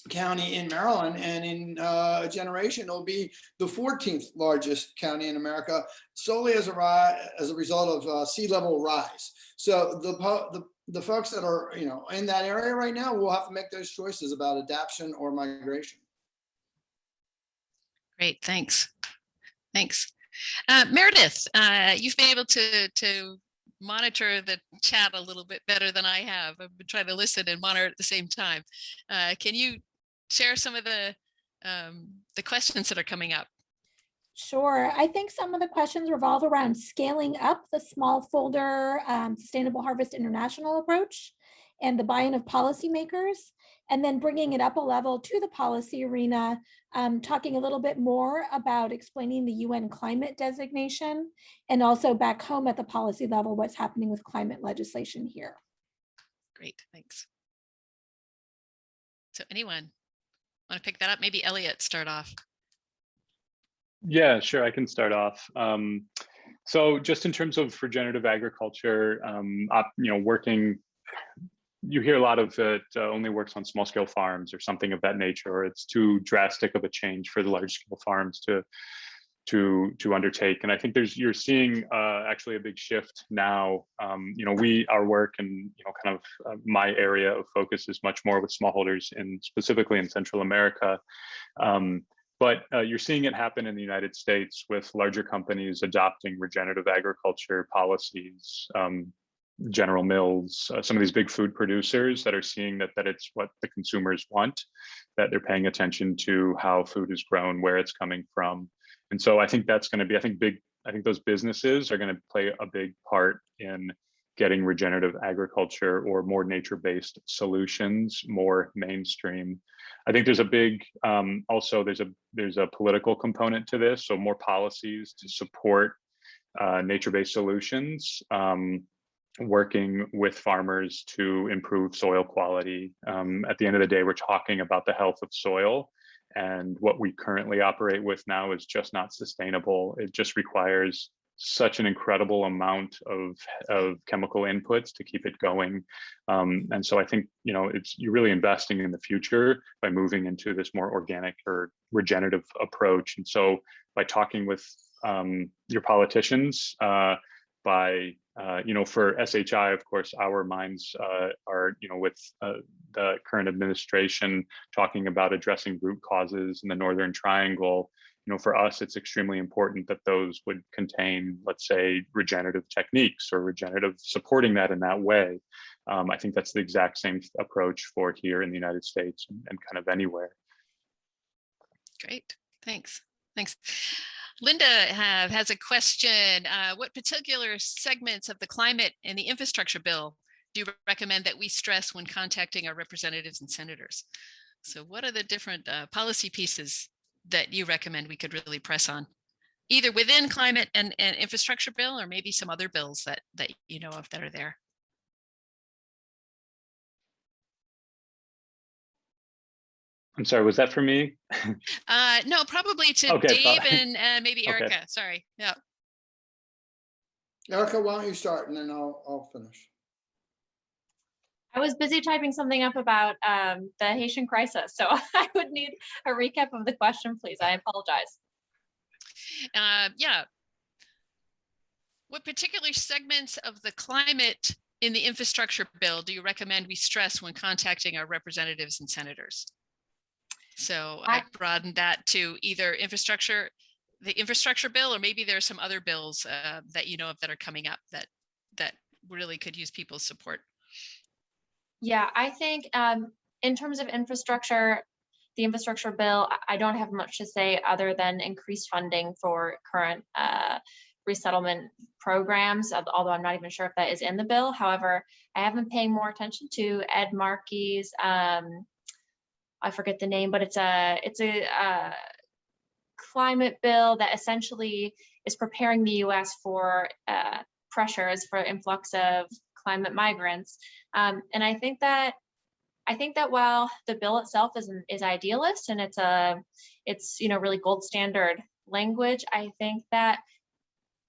county in Maryland, and in a generation it'll be the 14th largest county in America, solely as a result of sea level rise. So the folks that are in that area right now will have to make those choices about adaptation or migration. Great, thanks. Meredith, you've been able to monitor the chat a little bit better than I have. I've been trying to listen and monitor at the same time. Can you share some of the questions that are coming up? Sure. I think some of the questions revolve around scaling up the smallholder Sustainable Harvest International approach and the buy-in of policymakers, and then bringing it up a level to the policy arena, talking a little bit more about explaining the UN climate designation, and also back home at the policy level, what's happening with climate legislation here. Great, thanks. So anyone want to pick that up? Maybe Elliott, start off. Yeah, sure, I can start off. So just in terms of regenerative agriculture, working you hear a lot of it only works on small scale farms or something of that nature, or it's too drastic of a change for the large scale farms to undertake. And I think you're seeing actually a big shift now. Our work and kind of my area of focus is much more with smallholders and specifically in Central America. But you're seeing it happen in the United States with larger companies adopting regenerative agriculture policies, General Mills, some of these big food producers that are seeing that it's what the consumers want, that they're paying attention to how food is grown, where it's coming from. And so I think that's going to be, I think those businesses are going to play a big part in getting regenerative agriculture or more nature-based solutions more mainstream. I think there's a big, also there's a political component to this. So more policies to support nature-based solutions, working with farmers to improve soil quality. At the end of the day, we're talking about the health of soil. And what we currently operate with now is just not sustainable. It just requires such an incredible amount of chemical inputs to keep it going. And so I think, you're really investing in the future by moving into this more organic or regenerative approach. And so by talking with your politicians, for SHI, of course, our minds are, with the current administration talking about addressing root causes in the Northern Triangle. For us, it's extremely important that those would contain, let's say, regenerative techniques or regenerative supporting that in that way. I think that's the exact same approach for here in the United States and kind of anywhere. Great, thanks. Linda has a question. What particular segments of the climate and the infrastructure bill do you recommend that we stress when contacting our representatives and senators? So what are the different policy pieces that you recommend we could really press on, either within climate and infrastructure bill, or maybe some other bills that you know of that are there? I'm sorry, was that for me? No, probably to Okay, Dave and maybe Erica. Okay. Sorry. Yeah. Erica, why don't you start and then I'll finish. I was busy typing something up about the Haitian crisis, so I would need a recap of the question, please. I apologize. Yeah. What particular segments of the climate in the infrastructure bill do you recommend we stress when contacting our representatives and senators? So I broadened that to either the infrastructure bill, or maybe there's some other bills that you know of that are coming up that really could use people's support. Yeah, I think in terms of infrastructure, the infrastructure bill, I don't have much to say other than increased funding for current resettlement programs, although I'm not even sure if that is in the bill. However, I have been paying more attention to Ed Markey's, I forget the name, but it's a climate bill that essentially is preparing the U.S. for pressures for influx of climate migrants. And I think that while the bill itself is idealist and it's really gold standard language, I think that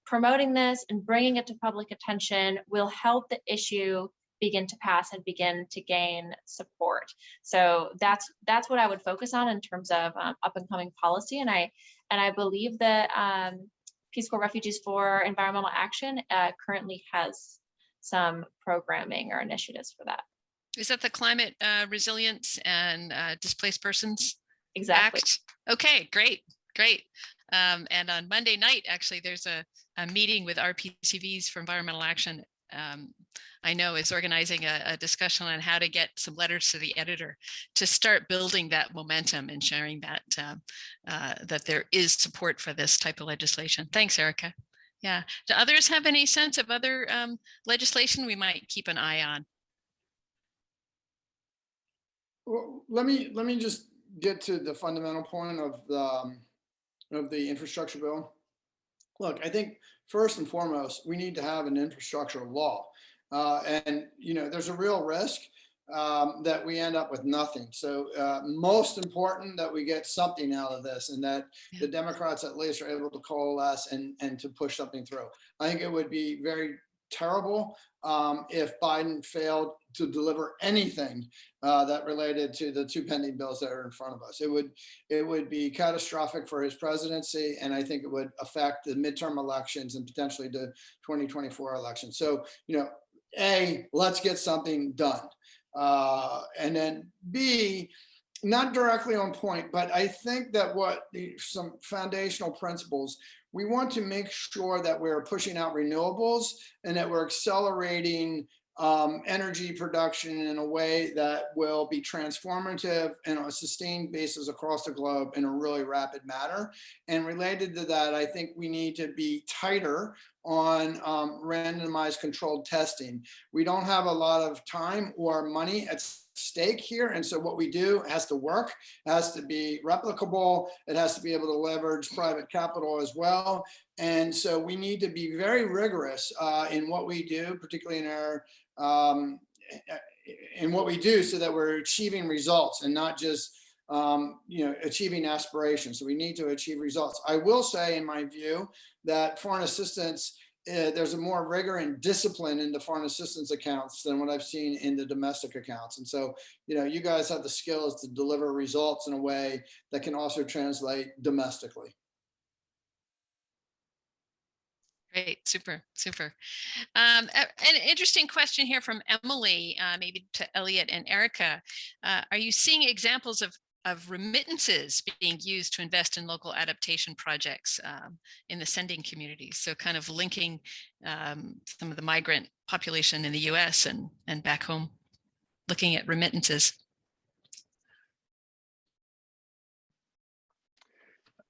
promoting this and bringing it to public attention will help the issue begin to pass and begin to gain support. So that's what I would focus on in terms of up and coming policy. And I believe that Peace Corps Refugees for Environmental Action currently has some programming or initiatives for that. Is that the Climate Resilience and Displaced Persons Exactly. Act? Okay, great. And on Monday night, actually, there's a meeting with RPCVs for Environmental Action. I know is organizing a discussion on how to get some letters to the editor to start building that momentum and sharing that that there is support for this type of legislation. Thanks, Erica. Yeah. Do others have any sense of other legislation we might keep an eye on? Well, let me just get to the fundamental point of the infrastructure bill. Look, I think first and foremost, we need to have an infrastructure law. And there's a real risk that we end up with nothing. So most important that we get something out of this, and that the Democrats at least are able to coalesce and to push something through. I think it would be very terrible if Biden failed to deliver anything that related to the 2 pending bills that are in front of us. It would be catastrophic for his presidency, and I think it would affect the midterm elections and potentially the 2024 election. So, you know, A, let's get something done. And then B, not directly on point, but I think that some foundational principles, we want to make sure that we're pushing out renewables and that we're accelerating energy production in a way that will be transformative and on a sustained basis across the globe in a really rapid manner. And related to that, I think we need to be tighter on randomized controlled testing. We don't have a lot of time or money at stake here. And so what we do has to work, has to be replicable. It has to be able to leverage private capital as well. And so we need to be very rigorous in what we do, particularly in our in what we do, so that we're achieving results and not just you know, achieving aspirations. So we need to achieve results. I will say, in my view, that foreign assistance, there's a more rigor and discipline in the foreign assistance accounts than what I've seen in the domestic accounts. And so, you know, you guys have the skills to deliver results in a way that can also translate domestically. Great, super, super. An interesting question here from Emily, maybe to Elliott and Erica. Are you seeing examples of remittances being used to invest in local adaptation projects in the sending communities? So kind of linking some of the migrant population in the US and back home, looking at remittances.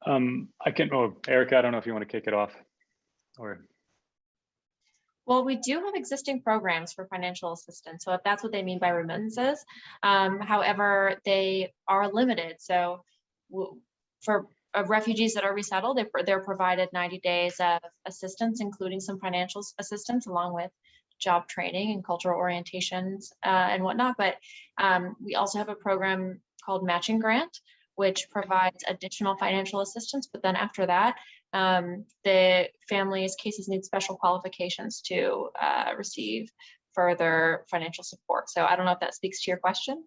Erica, I don't know if you want to kick it off. Well, we do have existing programs for financial assistance, so if that's what they mean by remittances. However, they are limited. So for refugees that are resettled, they're provided 90 days of assistance, including some financial assistance, along with job training and cultural orientations and whatnot. But we also have a program called Matching Grant, which provides additional financial assistance. But then after that, the family's cases need special qualifications to receive further financial support. So I don't know if that speaks to your question.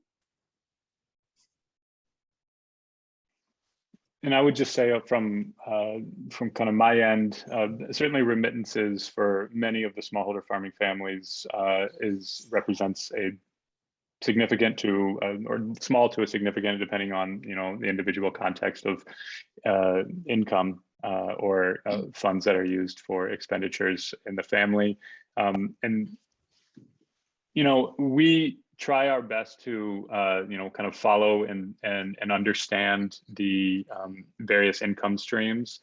And I would just say from kind of my end, certainly remittances for many of the smallholder farming families represents a significant to or small to a significant, depending on, you know, the individual context of income or funds that are used for expenditures in the family. And, you know, we try our best to, you know, kind of follow and understand the various income streams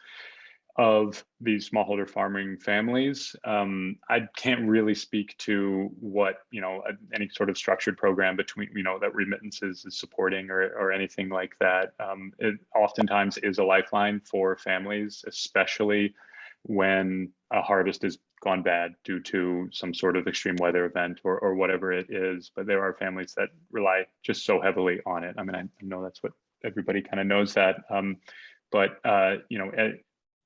of these smallholder farming families. I can't really speak to what, you know, any sort of structured program between, you know, that remittances is supporting or anything like that. It oftentimes is a lifeline for families, especially when a harvest has gone bad due to some sort of extreme weather event or whatever it is. But there are families that rely just so heavily on it. I mean, I know that's what everybody kind of knows that. But, you know,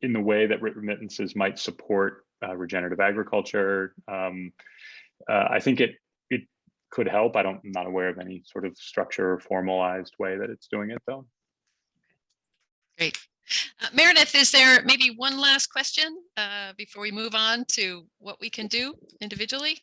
in the way that remittances might support regenerative agriculture, I think it could help. I'm not aware of any sort of structure or formalized way that it's doing it, though. Great. Meredith, is there maybe one last question before we move on to what we can do individually?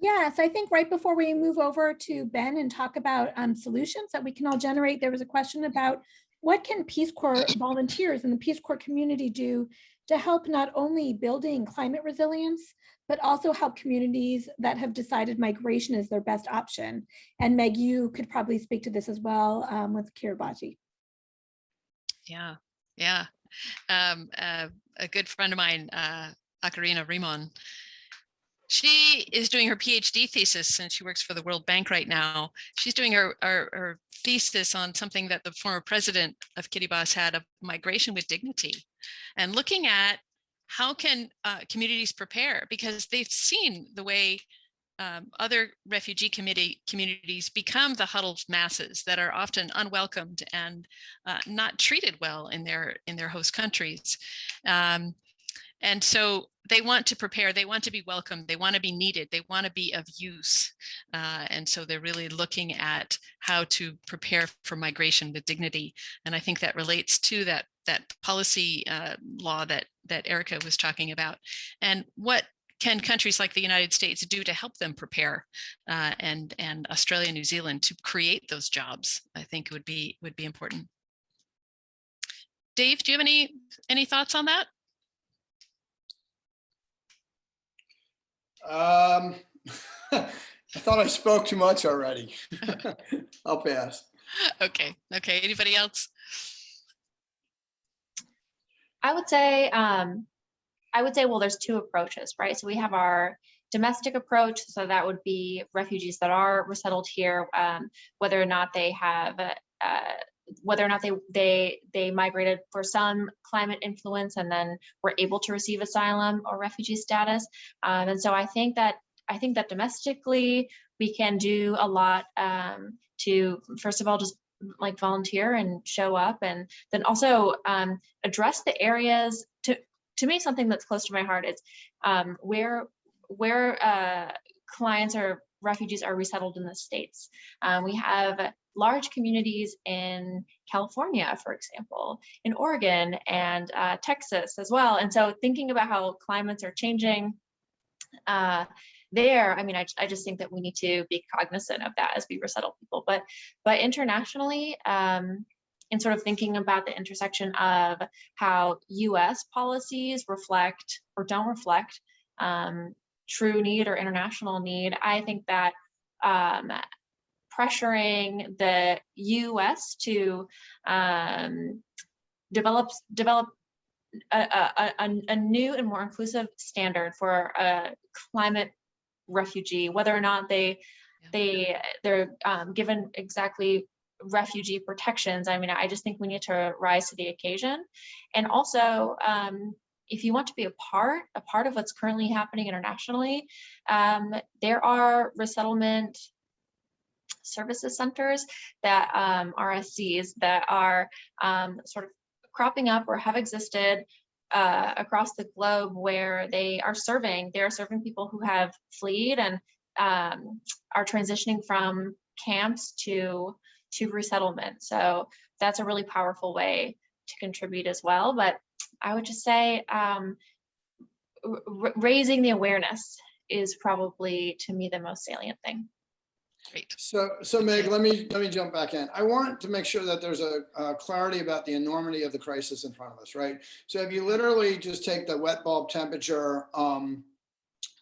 Yes, I think right before we move over to Ben and talk about solutions that we can all generate, there was a question about what can Peace Corps volunteers and the Peace Corps community do to help not only building climate resilience, but also help communities that have decided migration is their best option. And Meg, you could probably speak to this as well with Kiribati. Yeah. Yeah, a good friend of mine, Akarina Rimon, she is doing her PhD thesis and she works for the World Bank right now. She's doing her thesis on something that the former president of Kiribati had, of migration with dignity, and looking at how can communities prepare, because they've seen the way other refugee communities become the huddled masses that are often unwelcomed and not treated well in their host countries. And so they want to prepare, they want to be welcomed, they want to be needed, they want to be of use. And so they're really looking at how to prepare for migration with dignity. And I think that relates to that policy law that Erica was talking about. And what can countries like the United States do to help them prepare, and Australia and New Zealand to create those jobs? I think would be important. Dave, do you have any thoughts on that? I thought I spoke too much already. I'll pass. Okay. Anybody else? I would say, well, there's two approaches, right? So we have our domestic approach. So that would be refugees that are resettled here, whether or not they have, whether or not they migrated for some climate influence and then were able to receive asylum or refugee status. And so I think that domestically we can do a lot to, first of all, just like volunteer and show up, and then also address the areas. To me, something that's close to my heart is where clients or refugees are resettled in the States. We have large communities in California, for example, in Oregon and Texas as well. And so thinking about how climates are changing there, I mean, I just think that we need to be cognizant of that as we resettle people. But internationally, in sort of thinking about the intersection of how US policies reflect or don't reflect true need or international need, I think that pressuring the US to develop a new and more inclusive standard for a climate refugee, whether or not they're given exactly refugee protections. I mean, I just think we need to rise to the occasion. And also, if you want to be a part of what's currently happening internationally, there are resettlement services centers that RSCs that are sort of cropping up or have existed across the globe, where they are serving people who have fled and are transitioning from camps to resettlement. So that's a really powerful way to contribute as well. But I would just say raising the awareness is probably, to me, the most salient thing. Great. So Meg, let me jump back in. I want to make sure that there's a clarity about the enormity of the crisis in front of us, right? So if you literally just take the wet bulb temperature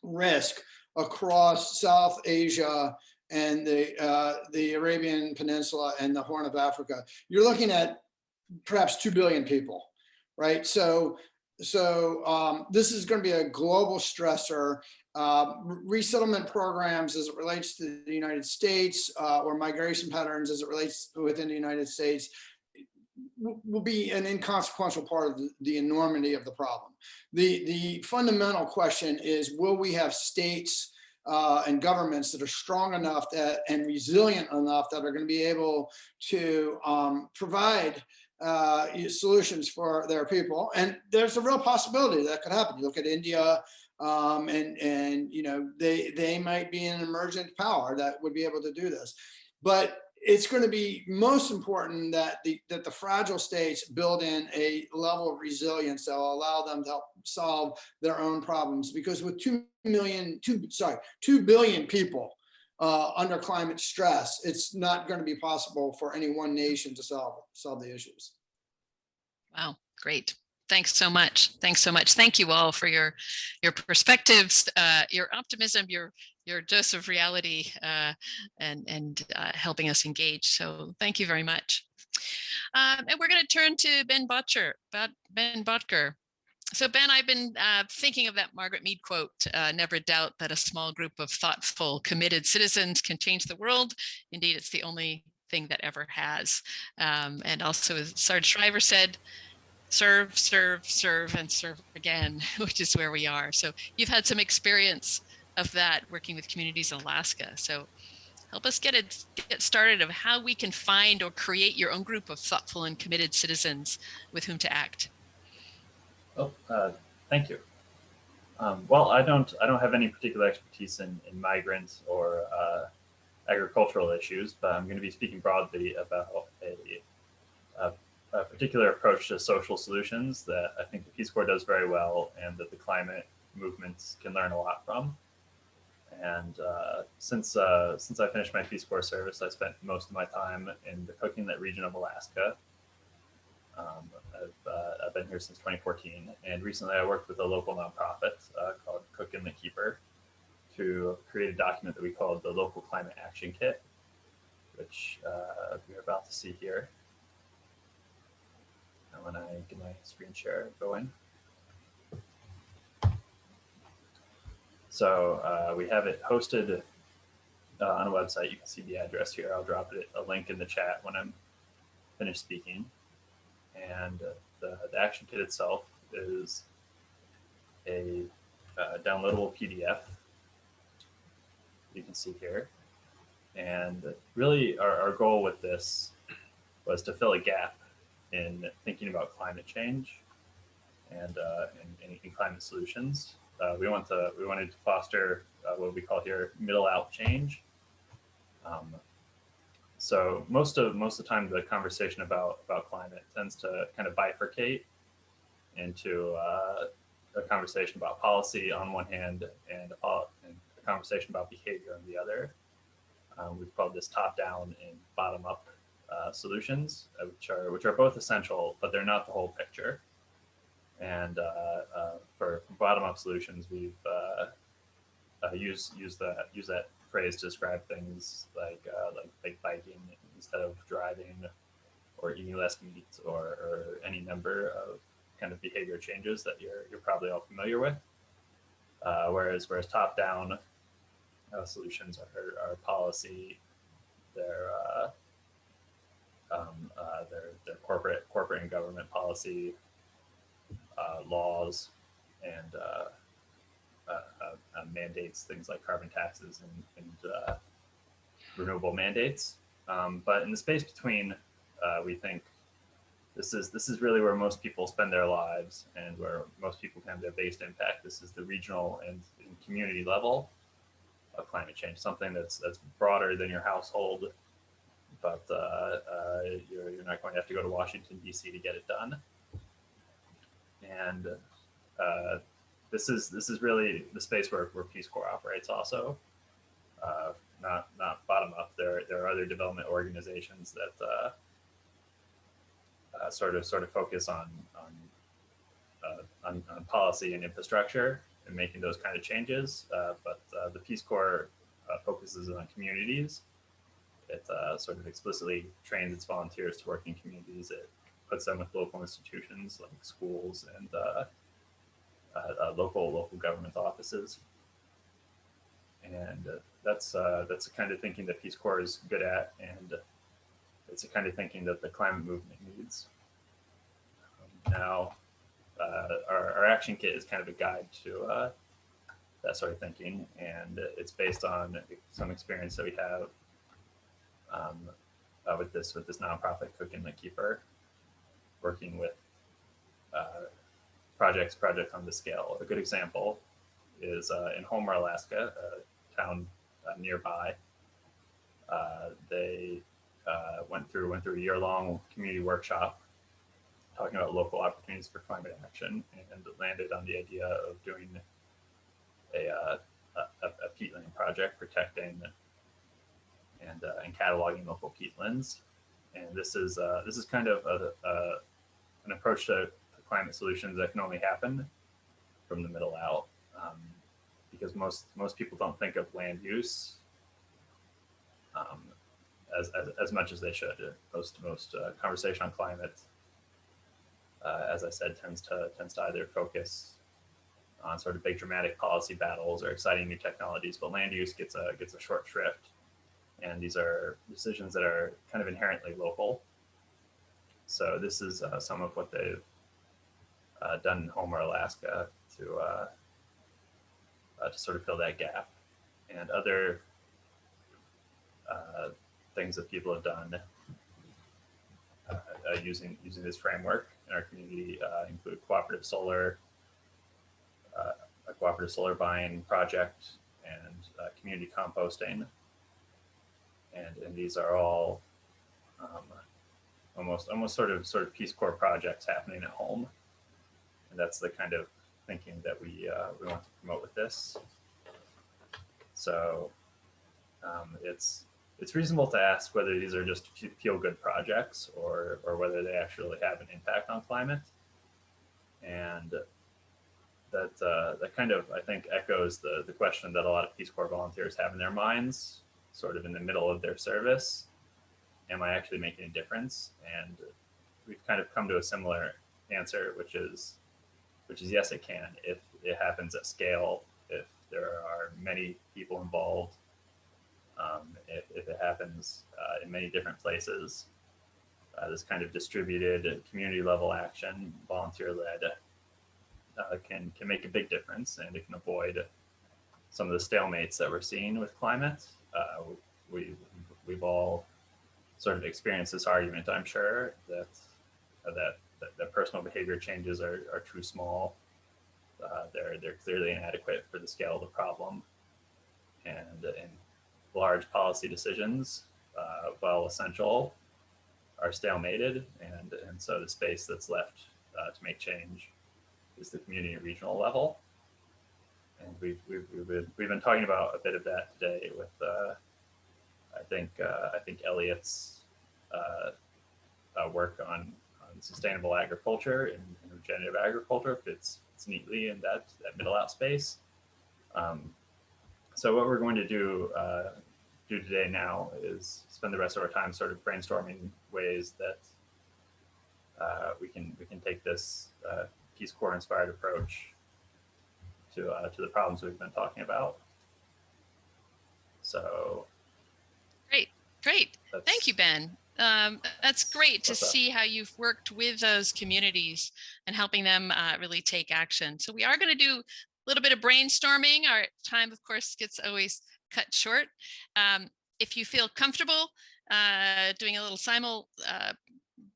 risk across South Asia and the Arabian Peninsula and the Horn of Africa, you're looking at perhaps 2 billion people, right? So this is going to be a global stressor. Resettlement programs as it relates to the United States, or migration patterns as it relates within the United States, will be an inconsequential part of the enormity of the problem. The fundamental question is, will we have states and governments that are strong enough and resilient enough that are going to be able to provide solutions for their people? And there's a real possibility that could happen. You look at India, and you know, they might be an emergent power that would be able to do this. But it's going to be most important that the fragile states build in a level of resilience that will allow them to help solve their own problems. Because with 2 billion people under climate stress, it's not going to be possible for any one nation to solve the issues. Wow, great. Thanks so much. Thank you all for your perspectives, your optimism, your dose of reality, and helping us engage. So thank you very much. And we're going to turn to Ben Boettger. So Ben, I've been thinking of that Margaret Mead quote, never doubt that a small group of thoughtful, committed citizens can change the world. Indeed, it's the only thing that ever has. And also, as Sarge Shriver said, serve, serve, serve, and serve again, which is where we are. So you've had some experience of that working with communities in Alaska. So help us get started of how we can find or create your own group of thoughtful and committed citizens with whom to act. Well, Thank you. Well, I don't have any particular expertise in migrant or agricultural issues, but I'm going to be speaking broadly about a particular approach to social solutions that I think the Peace Corps does very well and that the climate movements can learn a lot from. And since I finished my Peace Corps service, I spent most of my time in the Cook Inlet region of Alaska. I've been here since 2014, and recently I worked with a local nonprofit called Cook Inlet Keeper to create a document that we called the Local Climate Action Kit, which we're about to see here. And when I get my screen share going. So we have it hosted on a website. You can see the address here. I'll drop a link in the chat when I'm finished speaking. And the action kit itself is a downloadable PDF you can see here. And really our goal with this was to fill a gap in thinking about climate change and in climate solutions. We wanted to foster what we call here middle out change. So most of the time, the conversation about climate tends to kind of bifurcate into a conversation about policy on one hand and a conversation about behavior on the other. We've called this top-down and bottom-up solutions, which are both essential, but they're not the whole picture. And for bottom-up solutions, we've used that phrase to describe things like biking instead of driving, or eating less meat, or any number of kind of behavior changes that you're probably all familiar with. Whereas top-down solutions are policy, they're corporate and government policy, laws, and mandates, things like carbon taxes and renewable mandates. But in the space between, we think this is really where most people spend their lives and where most people can have their biggest impact. This is the regional and community level of climate change, something that's broader than your household, but you're not going to have to go to Washington, D.C. to get it done. And this is really the space where Peace Corps operates also, not bottom up. There are other development organizations that sort of focus on policy and infrastructure and making those kind of changes. But the Peace Corps focuses on communities. It sort of explicitly trains its volunteers to work in communities. It puts them with local institutions like schools and local government offices. And that's the kind of thinking that Peace Corps is good at, and it's the kind of thinking that the climate movement needs. Now, our action kit is kind of a guide to that sort of thinking, and it's based on some experience that we have with this nonprofit Cook Inlet Keeper, working with projects on this scale. A good example is in Homer, Alaska, a town nearby. They went through a year-long community workshop talking about local opportunities for climate action, and landed on the idea of doing a peatland project, protecting and cataloging local peatlands. And this is kind of an approach to climate solutions that can only happen from the middle out, because most people don't think of land use as much as they should. Most conversation on climate, as I said, tends to either focus on sort of big dramatic policy battles or exciting new technologies, but land use gets a short shrift. And these are decisions that are kind of inherently local. So this is some of what they've done in Homer, Alaska to sort of fill that gap. And other things that people have done using this framework in our community include cooperative solar, cooperative solar buying project and community composting. And these are all almost sort of Peace Corps projects happening at home. And that's the kind of thinking that we want to promote with this. So it's reasonable to ask whether these are just feel-good projects or whether they actually have an impact on climate. And that kind of, I think, echoes the question that a lot of Peace Corps volunteers have in their minds, sort of in the middle of their service. Am I actually making a difference? And we've kind of come to a similar answer, which is yes, it can. If it happens at scale, if there are many people involved, if it happens in many different places, this kind of distributed community level action, volunteer led, can make a big difference, and it can avoid some of the stalemates that we're seeing with climate. We've all sort of experienced this argument, I'm sure, that personal behavior changes are too small. They're clearly inadequate for the scale of the problem, and large policy decisions, while essential, are stalemated, and so the space that's left to make change is the community and regional level. And we've been talking about a bit of that today with I think Elliott's work on sustainable agriculture and regenerative agriculture fits neatly in that middle out space. So what we're going to do today now is spend the rest of our time sort of brainstorming ways that we can take this Peace Corps inspired approach to the problems we've been talking about. So great. Thank you, Ben. That's great to see how you've worked with those communities and helping them really take action. So we are going to do a little bit of brainstorming. Our time, of course, gets always cut short. If you feel comfortable doing a little simul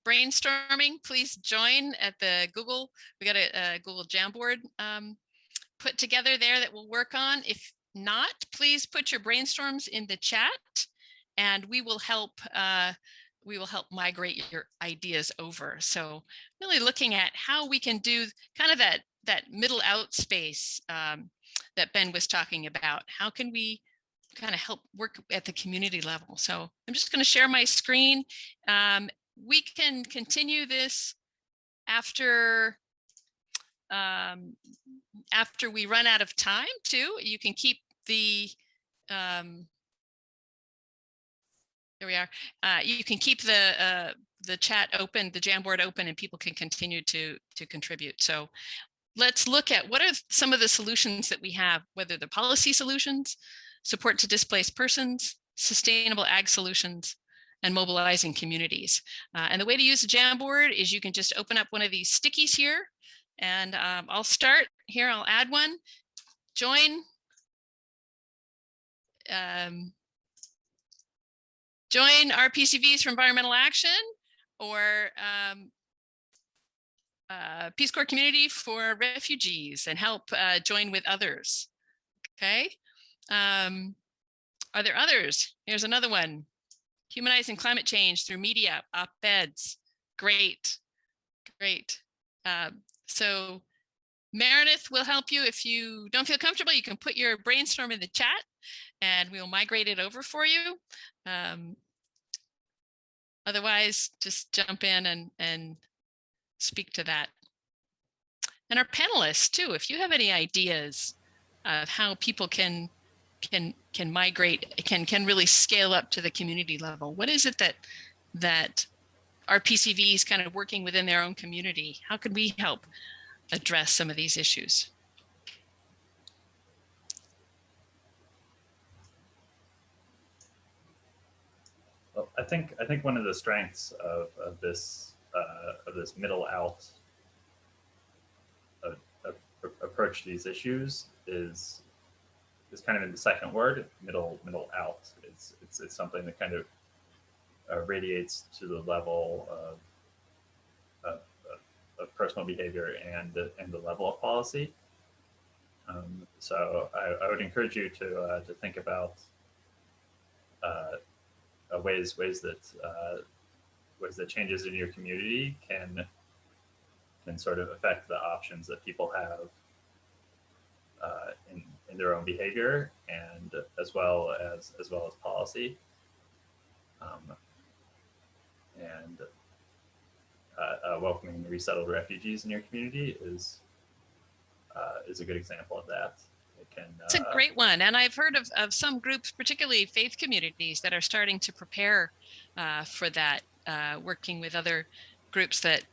brainstorming, please join at the Google. We got a Google Jamboard put together there that we'll work on. If not, please put your brainstorms in the chat, and we will help migrate your ideas over. So really looking at how we can do kind of that middle out space that Ben was talking about. How can we kind of help work at the community level? So I'm just going to share my screen. We can continue this after we run out of time too. You can keep the there we are. You can keep the chat open, the Jamboard open, and people can continue to contribute. So let's look at what are some of the solutions that we have, whether the policy solutions, support to displaced persons, sustainable ag solutions, and mobilizing communities. And the way to use the Jamboard is you can just open up one of these stickies here, and I'll start here. I'll add one. Join RPCVs for environmental action, or Peace Corps community for refugees, and help join with others. Okay. Are there others? Here's another one. Humanizing climate change through media, op-eds. Great. So Meredith will help you. If you don't feel comfortable, you can put your brainstorm in the chat and we'll migrate it over for you. Otherwise, just jump in and speak to that. And our panelists too, if you have any ideas of how people can migrate, can really scale up to the community level. What is it that RPCVs kind of working within their own community? How can we help address some of these issues? Well, I think one of the strengths of this middle out approach to these issues is kind of in the second word, middle out. It's something that kind of radiates to the level of personal behavior and the level of policy. So I would encourage you to think about ways that changes in your community can sort of affect the options that people have in their own behavior, and as well as policy. Welcoming resettled refugees in your community is a good example of that. It's a great one. And I've heard of some groups, particularly faith communities, that are starting to prepare for that, working with other groups that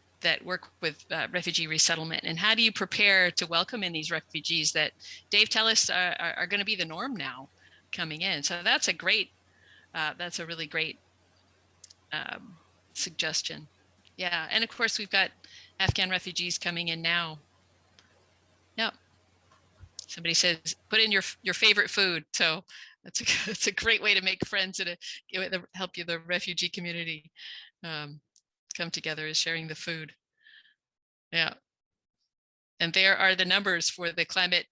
work with refugee resettlement. And how do you prepare to welcome in these refugees that Dave tell us are going to be the norm now coming in? So that's a great, that's a really great suggestion. Yeah, and of course we've got Afghan refugees coming in now. Yep. Somebody says, put in your favorite food. So it's a great way to make friends and help you, the refugee community, come together, is sharing the food. Yeah. And there are the numbers for the climate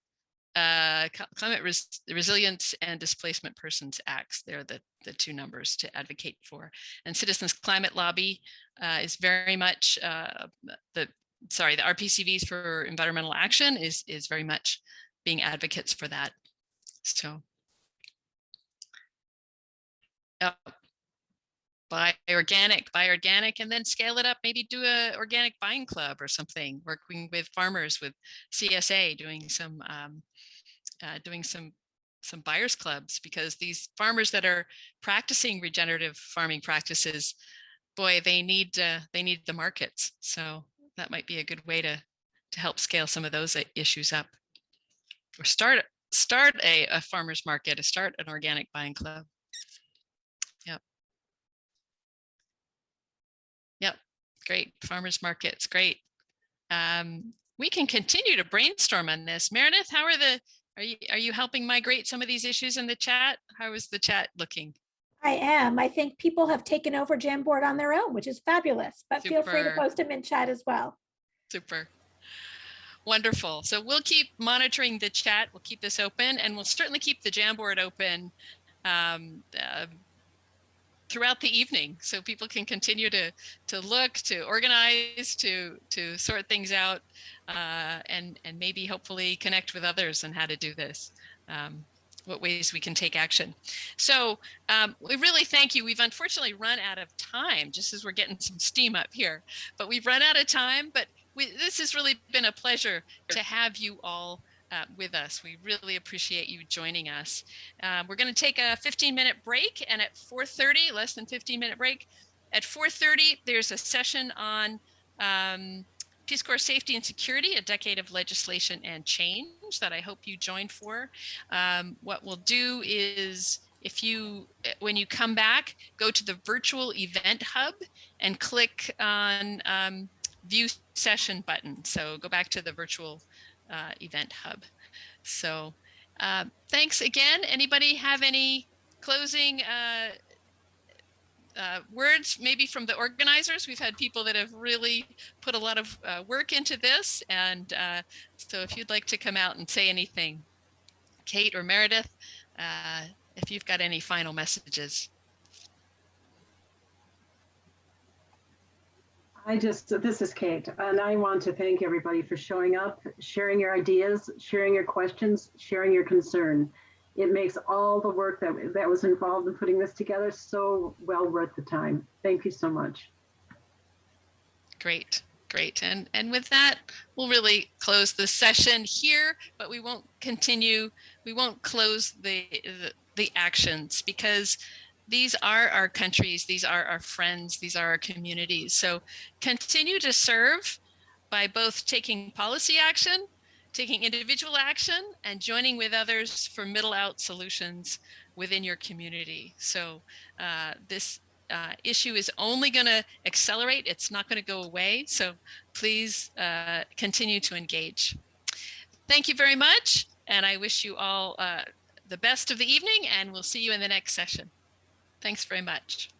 resilience and displacement persons acts. They're the two numbers to advocate for. And Citizens Climate Lobby is very much the RPCVs for environmental action is very much being advocates for that. So buy organic, and then scale it up. Maybe do a organic buying club or something, working with farmers, with CSA, doing some buyers clubs, because these farmers that are practicing regenerative farming practices, boy, they need the markets. So that might be a good way to help scale some of those issues up, or start a farmers market, start an organic buying club. Yep, great. Farmers markets, great. We can continue to brainstorm on this. Meredith, how are you helping migrate some of these issues in the chat? How is the chat looking? I am. I think people have taken over Jamboard on their own, which is fabulous, but feel free to post them in chat as well. Super. Wonderful. So we'll keep monitoring the chat. We'll keep this open, and we'll certainly keep the Jamboard open throughout the evening, so people can continue to look, to organize, to sort things out, and maybe hopefully connect with others on how to do this, what ways we can take action. So we really thank you. We've unfortunately run out of time, just as we're getting some steam up here, but we've run out of time. But this has really been a pleasure to have you all with us. We really appreciate you joining us. We're going to take a 15-minute break, and at 4:30, less than 15-minute break, at 4:30, there's a session on Peace Corps Safety and Security, a decade of legislation and change, that I hope you join for. What we'll do is, when you come back, go to the virtual event hub and click on view session button. So go back to the virtual event hub. So thanks again. Anybody have any closing words, maybe from the organizers? We've had people that have really put a lot of work into this, and so if you'd like to come out and say anything, Kate or Meredith, if you've got any final messages. This is Kate, and I want to thank everybody for showing up, sharing your ideas, sharing your questions, sharing your concern. It makes all the work that was involved in putting this together so well worth the time. Thank you so much. Great. And with that, we'll really close the session here, but we won't continue. We won't close the actions, because these are our countries, these are our friends, these are our communities. So continue to serve by both taking policy action, taking individual action, and joining with others for middle out solutions within your community. So this issue is only going to accelerate. It's not going to go away. So please continue to engage. Thank you very much. And I wish you all the best of the evening, and we'll see you in the next session. Thanks very much.